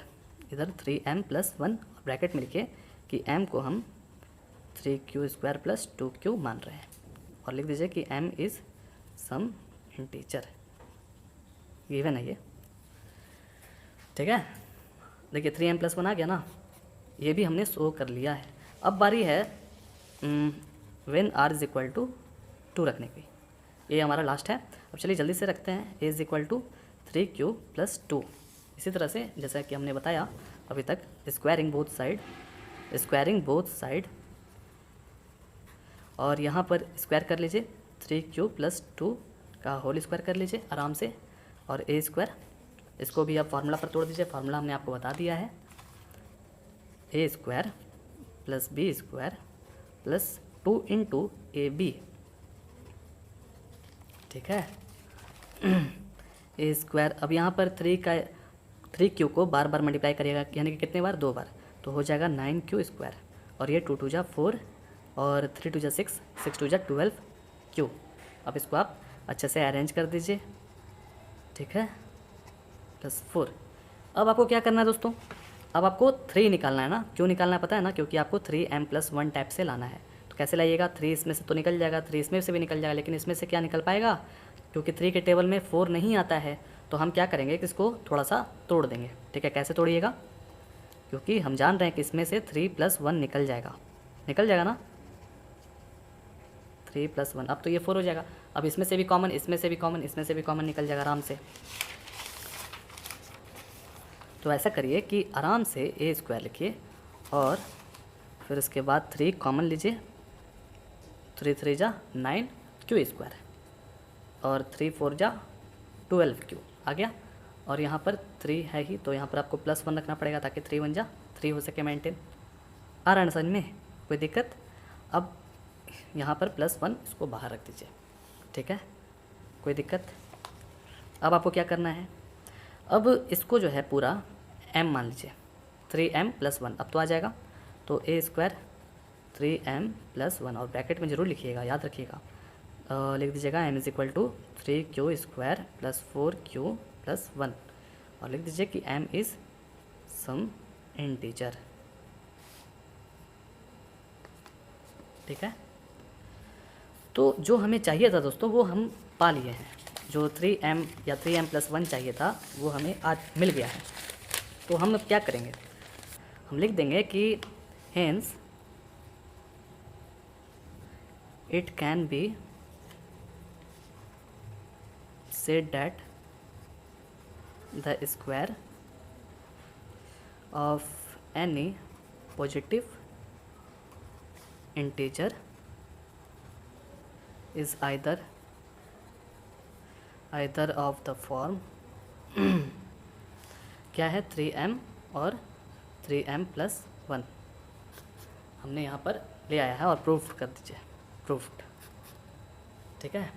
इधर 3m+1 ब्रैकेट में लिखिए कि m को हम 3Q² + 2Q मान रहे हैं, और लिख दीजिए कि m is some integer, given है ये। ठीक है, देखिए 3m+1 आ गया ना, ये भी हमने शो कर लिया है। अब बारी है व्हेन r = 2 रखने की, ये हमारा लास्ट है। अब चलिए जल्दी से रखते हैं a = 3Q + 2। इसी तरह से जैसा कि हमने बताया अभी तक, स्क्वायरिंग बोथ साइड, और यहाँ पर स्क्वायर कर लीजिए 3Q + 2 का होल स्क्वायर कर लीजिए आराम से, और a², इसको भी आप फार्मूला पर तोड़ दीजिए। फार्मूला हमने आपको बता दिया है, a² + b² + 2 × ab। ठीक है, a², अब यहाँ पर 3Q को बार बार मल्टीप्लाई करिएगा, यानी कि कितने बार, 2 बार, तो हो जाएगा 9Q², और ये 2 2 जा 4 और 3 2 जा 6, 6 2 जा 12Q। अब इसको आप अच्छे से अरेंज कर दीजिए। ठीक है, +4। अब आपको क्या करना है दोस्तों, अब आपको 3 निकालना है ना, क्यों निकालना है पता है ना, क्योंकि आपको 3m+1 टाइप से लाना है। तो कैसे लाइएगा, 3 इसमें से तो निकल जाएगा, 3 इसमें से भी निकल जाएगा, लेकिन इसमें से क्या निकल पाएगा, क्योंकि 3 के टेबल में 4 नहीं आता है। तो हम क्या करेंगे कि इसको थोड़ा सा तोड़ देंगे। ठीक है, कैसे तोड़िएगा, क्योंकि हम जान रहे हैं कि इसमें से 3+1 निकल जाएगा, निकल जाएगा ना, 3+1। अब तो ये 4 हो जाएगा। अब इसमें से भी कॉमन, इसमें से भी कॉमन, इसमें से भी कॉमन निकल जाएगा आराम से। तो ऐसा करिए कि आराम से a² लिखिए और फिर उसके बाद 3 कॉमन लीजिए, 3 3 जा 9 q² और 3 4 जा 12q आ गया। और यहाँ पर 3 है ही, तो यहाँ पर आपको +1 रखना पड़ेगा ताकि 3 1 जा 3 हो सके मेंटेन। आ रहा है समझ में, कोई दिक्कत। अब यहाँ पर +1 इसको बाहर रख दीजिए, ठीक है, कोई दिक्कत। अब आपको क्या करना है, अब इसको जो है पूरा m मान लीजिए, 3m+1 अब तो आ जाएगा। तो a² 3m+1 और ब्रैकेट में ज़रूर लिखिएगा, याद रखिएगा, लिख दीजिएगा m = 3q² + 4q + 1 और लिख दीजिए कि m इज़ सम इंटीजर। ठीक है, तो जो हमें चाहिए था दोस्तों वो हम पा लिए हैं। जो 3m या 3m+1 चाहिए था वो हमें आज मिल गया है। तो हम अब क्या करेंगे, हम लिख देंगे कि hence it can be said that the square of any positive integer is either of the form क्या है, 3m और 3m+1 हमने यहाँ पर ले आया है और प्रूफ कर दीजिए, प्रूफ्ड। ठीक है,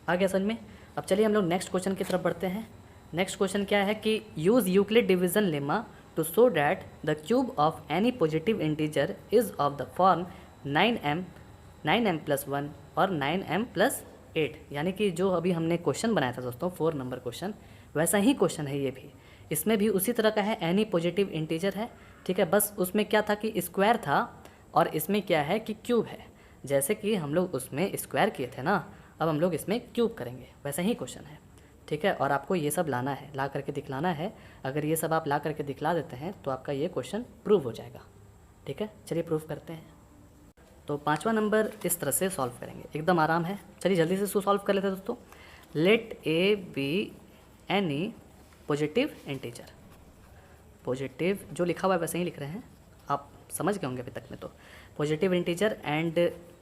आ गया समझ में। अब चलिए हम लोग नेक्स्ट क्वेश्चन की तरफ बढ़ते हैं। नेक्स्ट क्वेश्चन क्या है कि use Euclid division lemma to show that the cube of any positive integer is of the form 9m+1 और 9m+8। यानी कि जो अभी हमने क्वेश्चन बनाया था दोस्तों 4 नंबर क्वेश्चन, वैसा ही क्वेश्चन है ये भी। इसमें भी उसी तरह का है, एनी पॉजिटिव इंटीजर है, ठीक है, बस उसमें क्या था कि स्क्वायर था और इसमें क्या है कि क्यूब है। जैसे कि हम लोग उसमें स्क्वायर किए थे ना, अब हम लोग इसमें क्यूब करेंगे, वैसा ही क्वेश्चन है। ठीक है, और आपको ये सब लाना है, ला करके दिखलाना है। अगर ये सब आप ला करके दिखला देते हैं तो आपका ये क्वेश्चन प्रूव हो जाएगा। ठीक है, चलिए प्रूव करते हैं। तो 5वां नंबर इस तरह से सॉल्व करेंगे, एकदम आराम है। चलिए जल्दी से इसको सॉल्व कर लेते हैं दोस्तों। Let a be any positive integer, positive जो लिखा हुआ है वैसे ही लिख रहे हैं, आप समझ गए होंगे अभी तक में। तो पॉजिटिव इंटीजर एंड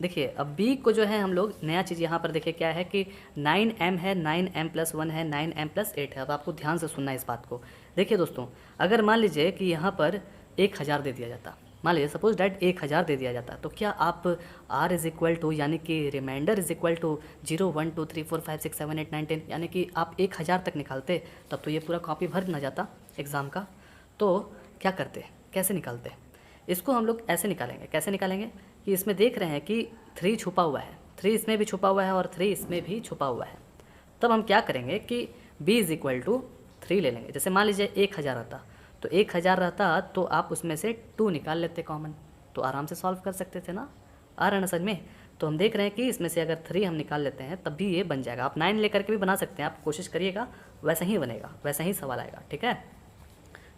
देखिए अब b को जो है हम लोग नया चीज़ यहाँ पर देखिए क्या है कि 9m है, 9m+1 है, 9m+8 है। अब आपको ध्यान से सुनना है इस बात को। देखिए दोस्तों, अगर मान लीजिए कि यहाँ पर 1000 दे दिया जाता, मान लीजिए सपोज डैट 1000 दे दिया जाता, तो क्या आप r = यानी कि रिमाइंडर = 0 1 2 3 4 5 6 7 8 9 10 यानी कि आप 1000 तक निकालते, तब तो ये पूरा कॉपी भर ना जाता एग्ज़ाम का। तो क्या करते, कैसे निकालते, इसको हम लोग ऐसे निकालेंगे। कैसे निकालेंगे कि इसमें देख रहे हैं कि 3 छुपा हुआ है, 3 इसमें भी छुपा हुआ है और 3 इसमें भी छुपा हुआ है। तब हम क्या करेंगे कि b = 3 ले लेंगे। जैसे मान लीजिए 1000 रहता, तो 1000 रहता तो आप उसमें से 2 निकाल लेते कॉमन, तो आराम से सॉल्व कर सकते थे ना। आ रहा है ना समझ में। तो हम देख रहे हैं कि इसमें से अगर 3 हम निकाल लेते हैं तब भी ये बन जाएगा। आप 9 लेकर के भी बना सकते हैं, आप कोशिश करिएगा, वैसा ही बनेगा, वैसा ही सवाल आएगा। ठीक है,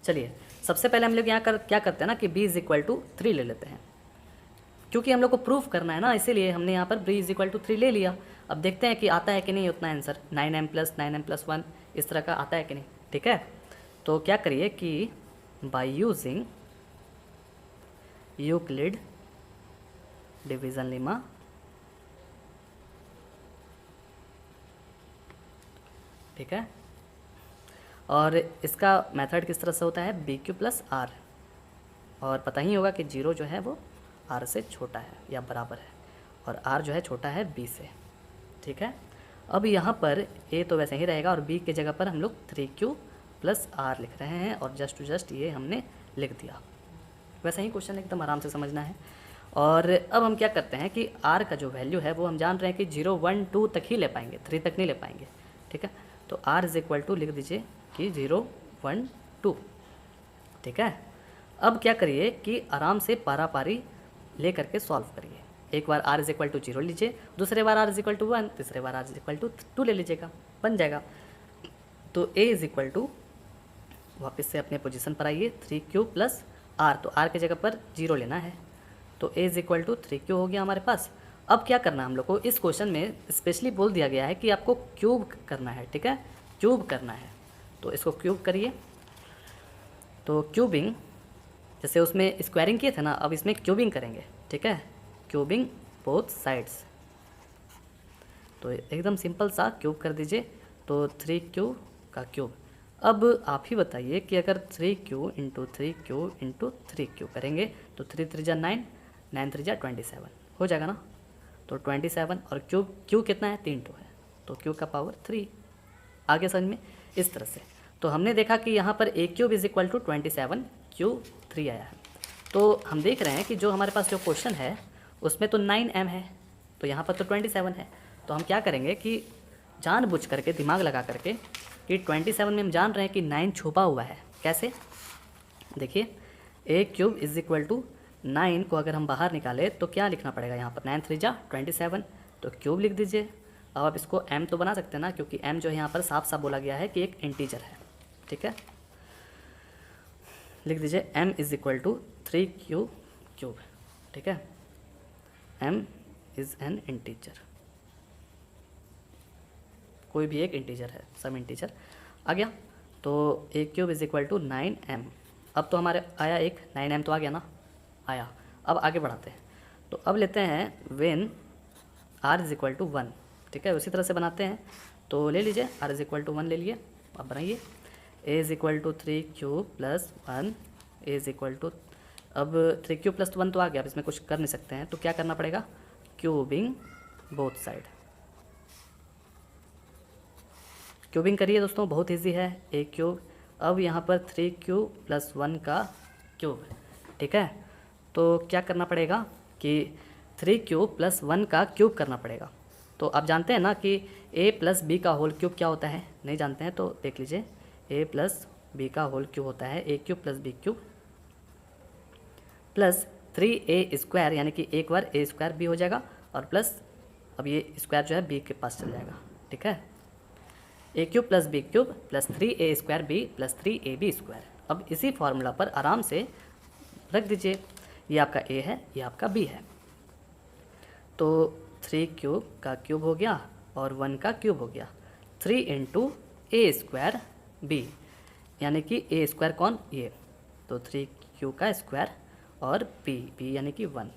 चलिए सबसे पहले हम लोग यहाँ क्या करते हैं ना कि b = 3 ले लेते हैं, क्योंकि हम लोग को प्रूफ करना है ना, इसीलिए हमने यहाँ पर b = 3 ले लिया। अब देखते हैं कि आता है कि नहीं उतना आंसर, 9m+9m+1 इस तरह का आता है कि नहीं। ठीक है, तो क्या करिए कि by using Euclid division lemma, ठीक है, और इसका मेथड किस तरह से होता है, BQ + R, और पता ही होगा कि 0 जो है वो R से छोटा है या बराबर है, और R जो है छोटा है B से। ठीक है, अब यहाँ पर A तो वैसे ही रहेगा और B के जगह पर हम लोग 3Q + R लिख रहे हैं, और जस्ट टू जस्ट ये हमने लिख दिया। वैसा ही क्वेश्चन एकदम आराम से समझना है। और अब हम क्या करते हैं कि R का जो वैल्यू है वो हम जान रहे हैं कि 0 1 2 तक ही ले पाएंगे, 3 तक नहीं ले पाएंगे। ठीक है, तो R = लिख दीजिए कि 0 1 2। ठीक है, अब क्या करिए कि आराम से पारा पारी ले करके सॉल्व करिए। एक बार r इज इक्वल टू 0 लीजिए, दूसरे बार r इज इक्वल टू 1, तीसरे बार r इज इक्वल टू 2 ले लीजिएगा, बन जाएगा। तो a इज इक्वल टू, वापस से अपने पोजीशन पर आइए, 3q प्लस r, तो r की जगह पर 0 लेना है, तो a is equal to 3q हो गया हमारे पास। अब क्या करना है हम लोग को, इस क्वेश्चन में स्पेशली बोल दिया गया है कि आपको क्यूब करना है, ठीक है, क्यूब करना है, तो इसको क्यूब करिए। तो क्यूबिंग, जैसे उसमें स्क्वायरिंग किए थे ना, अब इसमें क्यूबिंग करेंगे, ठीक है, क्यूबिंग बोथ साइड्स। तो एकदम सिंपल सा क्यूब कर दीजिए, तो 3q का क्यूब। अब आप ही बताइए कि अगर 3q into 3q into 3q करेंगे तो 3 3 9, 9 3 27 हो जाएगा ना। तो 27 और क्यूब, क्यू कितना है, 3 2 है, तो क्यू का पावर 3। आगे समझ में इस तरह से। तो हमने देखा कि यहाँ पर a cube is equal to 27, q 3 आया है। तो हम देख रहे हैं कि जो हमारे पास जो क्वेश्चन है उसमें तो 9m है, तो यहाँ पर तो 27 है। तो हम क्या करेंगे कि जानबूझ करके, दिमाग लगा करके, कि 27 में हम जान रहे हैं कि 9 छुपा हुआ है। कैसे, देखिए, a cube is equal to 9 को अगर हम बाहर निकालें तो क्या लिखना पड़ेगा, यहाँ पर 9 3 27, तो क्यूब लिख दीजिए। अब आप इसको m तो बना सकते हैं ना, क्योंकि m जो है यहाँ पर साफ साफ बोला गया है कि एक इंटीजर है, ठीक है। लिख दीजिए m is equal to 3q cube, ठीक है, m इज़ एन इंटीजर, कोई भी एक इंटीजर है, सम इंटीजर आ गया। तो a cube is equal to 9m। अब तो हमारे आया एक 9m तो आ गया ना, आया। अब आगे बढ़ाते हैं, तो अब लेते हैं when r is equal to 1, ठीक है, उसी तरह से बनाते हैं। तो ले लीजिए r इज इक्वल टू 1 ले लिए, अब बनाइए a is equal to 3q plus 1, a is equal to, अब 3q प्लस 1 तो आ गया, अब इसमें कुछ कर नहीं सकते हैं, तो क्या करना पड़ेगा, क्यूबिंग बोथ साइड। क्यूबिंग करिए दोस्तों, बहुत इजी है, a क्यूब। अब यहाँ पर 3q प्लस 1 का क्यूब, ठीक है। तो क्या करना पड़ेगा कि 3q प्लस 1 का क्यूब करना पड़ेगा। तो आप जानते हैं ना कि a प्लस बी का होल क्यूब क्या होता है, नहीं जानते हैं तो देख लीजिए, a प्लस बी का होल क्यूब होता है a cube plus b cube plus 3a square, यानी कि एक बार a स्क्वायर b हो जाएगा, और प्लस अब ये स्क्वायर जो है b के पास चल जाएगा, ठीक है, a cube plus b cube plus 3a square b plus 3ab square. अब इसी फार्मूला पर आराम से रख दीजिए, ये आपका a है, ये आपका b है। तो 3 क्यूब का क्यूब हो गया और 1 का क्यूब हो गया, 3 इंटू ए स्क्वायर b, यानी कि a स्क्वायर कौन, ये, तो 3q का स्क्वायर और b यानी कि 1।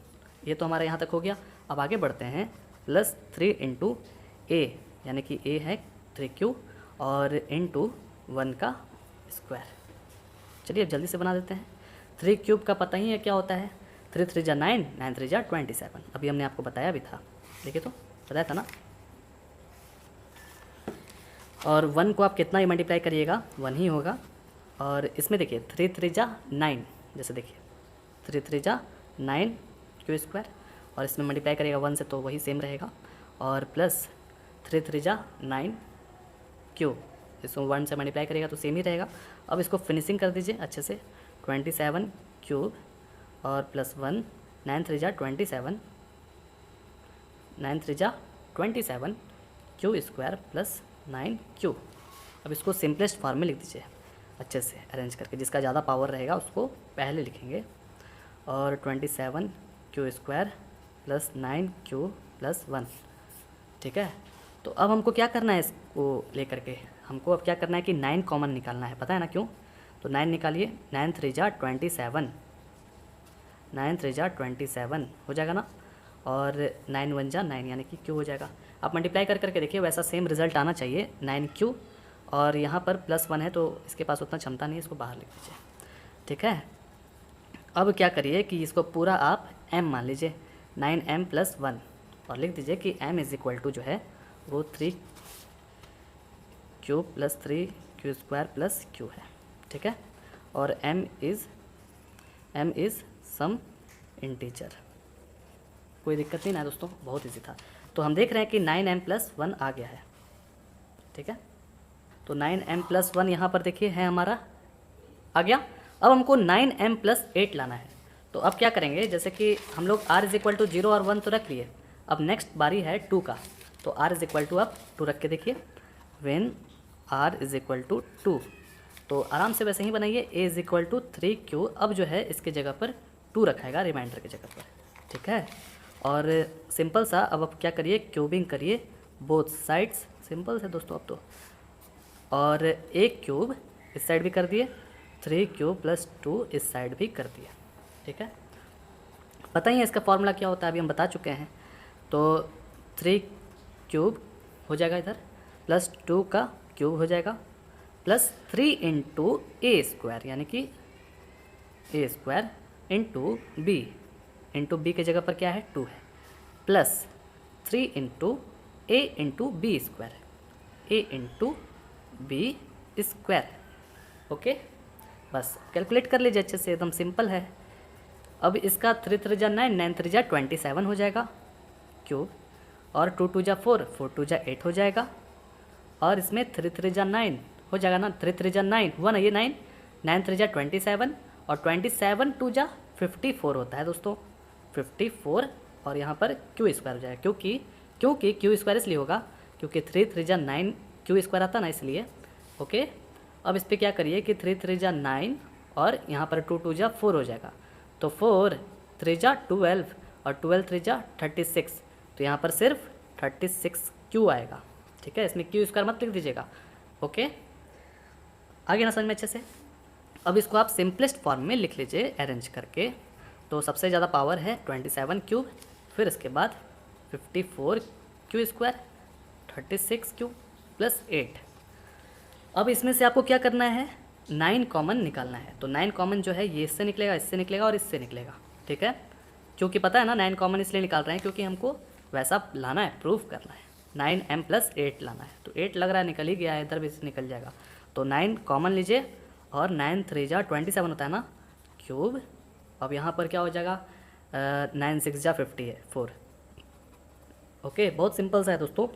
ये तो हमारा यहाँ तक हो गया। अब आगे बढ़ते हैं, प्लस 3 इंटू ए, यानी कि a है 3q और इंटू 1 का स्क्वायर। चलिए अब जल्दी से बना देते हैं। 3 क्यूब का पता ही है क्या होता है, 3 3 9, 9 3 27, अभी हमने आपको बताया भी था, देखिए तो बताया था ना। और 1 को आप कितना ही मल्टीप्लाई करिएगा 1 ही होगा। और इसमें देखिए 3 3 9, जैसे देखिए 3 3 9 क्यू स्क्वायर, और इसमें मल्टीप्लाई करिएगा 1 से तो वही सेम रहेगा, और प्लस 3 3 9 क्यूब, इसको 1 से मल्टीप्लाई करेगा तो सेम ही रहेगा। अब इसको फिनिशिंग कर दीजिए अच्छे से, 27 क्यूब और plus 1, 9 3 27, 9 3 27 Q square plus 9 Q. अब इसको सिंपलेस्ट फॉर्म में लिख दीजिए अच्छे से अरेंज करके, जिसका ज़्यादा पावर रहेगा उसको पहले लिखेंगे, और 27 Q square plus 9 Q plus 1, ठीक है। तो अब हमको क्या करना है, इसको लेकर के हमको अब क्या करना है कि 9 कॉमन निकालना है, पता है ना क्यों। तो 9 निकालिए, 9 3 27, 9 3 27 हो जाएगा ना, और 9 1 9, यानी कि क्यू हो जाएगा। आप मल्टीप्लाई कर करके देखिए, वैसा सेम रिजल्ट आना चाहिए, 9 क्यू, और यहाँ पर प्लस 1 है तो इसके पास उतना क्षमता नहीं है, इसको बाहर लिख दीजिए, ठीक है। अब क्या करिए कि इसको पूरा आप m मान लीजिए, 9m प्लस 1, और लिख दीजिए कि m इज़ इक्वल टू जो है वो 3 cube plus 3 Q square plus Q है, ठीक है। और m इज़ सम इंटीजर, कोई दिक्कत नहीं ना दोस्तों, बहुत इजी था। तो हम देख रहे हैं कि 9m प्लस 1 आ गया है, ठीक है। तो 9m प्लस 1 यहाँ पर देखिए है हमारा आ गया, अब हमको 9m प्लस 8 लाना है। तो अब क्या करेंगे, जैसे कि हम लोग r इज इक्वल टू 0 और 1 तो रख लिए, अब नेक्स्ट बारी है 2 का, तो r इज इक्वल टू आप 2 रख के देखिए, when r is equal to 2, तो आराम से वैसे ही बनाइए, a is equal to 3q, अब जो है इसके जगह पर 2 रखाएगा रिमाइंडर की जगह पर, ठीक है। और सिंपल सा अब आप क्या करिए, क्यूबिंग करिए बोथ साइड्स, सिंपल से दोस्तों अब तो, और एक क्यूब इस साइड भी कर दिए, 3q प्लस 2 इस साइड भी कर दिए, ठीक है। पता ही है इसका फॉर्मूला क्या होता है, अभी हम बता चुके हैं। तो 3 क्यूब हो जाएगा इधर, प्लस 2 का क्यूब हो जाएगा, प्लस 3 इंटू ए स्क्वायर, यानी कि ए स्क्वायर इंटू बी के जगह पर क्या है 2 है, प्लस 3 इंटू बी स्क्वायर, ए इंटू बी स्क्वायर, ओके। बस कैलकुलेट कर लीजिए अच्छे से, एकदम सिंपल है। अब इसका 3 3 जा 9, 9 3 जा 27 हो जाएगा क्यूब, और 2 2 जा 4, 4 2 जा 8 हो जाएगा, और इसमें 3 3 जा 9 हो जाएगा ना, 3 3 जा 9 हुआ ना, ये 9 9 3 जा 27, और 27 2 जा 54 होता है दोस्तों, 54, और यहाँ पर क्यू स्क्वायर हो जाएगा, क्योंकि क्यू स्क्वायर इसलिए होगा क्योंकि 3 3 जा 9 क्यू स्क्वायर आता ना, इसलिए, ओके। अब इस पर क्या करिए कि 3 3 जा 9, और यहाँ पर 2 2 जा 4 हो जाएगा, तो 4 3 जा 12, और 12 3 जा 36, तो यहाँ पर सिर्फ 36 क्यू आएगा, ठीक है। इसमें क्यू स्क्वायर मत लिख दीजिएगा, ओके। आगे ना समझ में अच्छे से। अब इसको आप सिंपलेस्ट फॉर्म में लिख लीजिए अरेंज करके, तो सबसे ज़्यादा पावर है 27 क्यूब, फिर इसके बाद 54 क्यू स्क्वायर, 36 क्यू प्लस 8। अब इसमें से आपको क्या करना है, 9 कॉमन निकालना है। तो 9 कॉमन जो है ये इससे निकलेगा और इससे निकलेगा, ठीक है। क्योंकि पता है ना 9 कॉमन इसलिए निकाल रहे हैं क्योंकि हमको वैसा लाना है, प्रूफ करना है, 9m प्लस 8 लाना है। तो 8 लग रहा है निकल ही गया है, इधर भी निकल जाएगा, तो 9 कॉमन लीजिए, और 9 3 जा 27 होता है ना क्यूब। अब यहाँ पर क्या हो जाएगा, 9 6 जा 54, ओके। बहुत सिंपल सा है दोस्तों,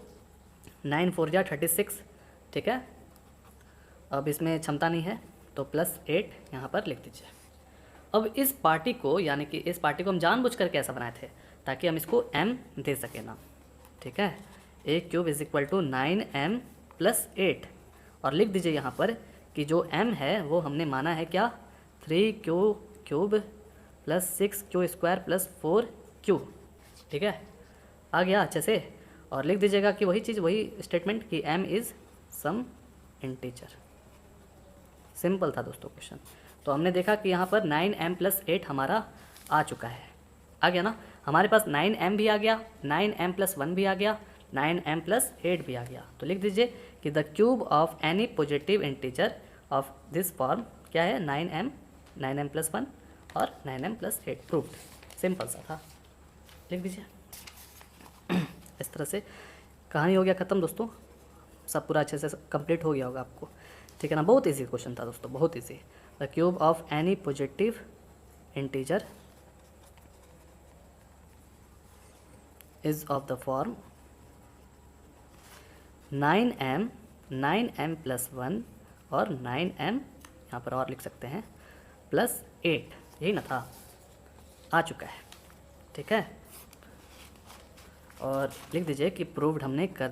9 4 जा 36, ठीक है। अब इसमें क्षमता नहीं है तो प्लस 8 यहाँ पर लिख दीजिए। अब इस पार्टी को, यानी कि इस पार्टी को हम जानबूझकर कैसा बनाए थे, ताकि हम इसको m दे सके ना, ठीक है। A cube is equal to 9m plus 8, और लिख दीजिए यहाँ पर कि जो m है वो हमने माना है क्या, 3q cube plus 6q square plus 4q, ठीक है। आ गया अच्छे से। और लिख दीजिएगा कि वही चीज़, वही स्टेटमेंट कि m is some integer. Simple था दोस्तों क्वेश्चन। तो हमने देखा कि यहाँ पर 9m प्लस 8 हमारा आ चुका है, आ गया ना। हमारे पास 9m भी आ गया, 9m प्लस 1 भी आ गया, 9m प्लस 8 भी आ गया। तो लिख दीजिए कि the cube of any positive integer of this form क्या है, 9m प्लस 1 और 9m प्लस 8, प्रूव्ड। सिंपल सा था, लिख दीजिए। इस तरह से कहानी हो गया ख़त्म दोस्तों, सब पूरा अच्छे से कंप्लीट हो गया होगा आपको, ठीक है ना। बहुत इजी क्वेश्चन था दोस्तों, बहुत easy. The cube of any positive integer is of the form 9m plus 1 और 9m, यहाँ पर और लिख सकते हैं, प्लस 8, यही ना था, आ चुका है, ठीक है। और लिख दीजिए कि प्रूव्ड हमने कर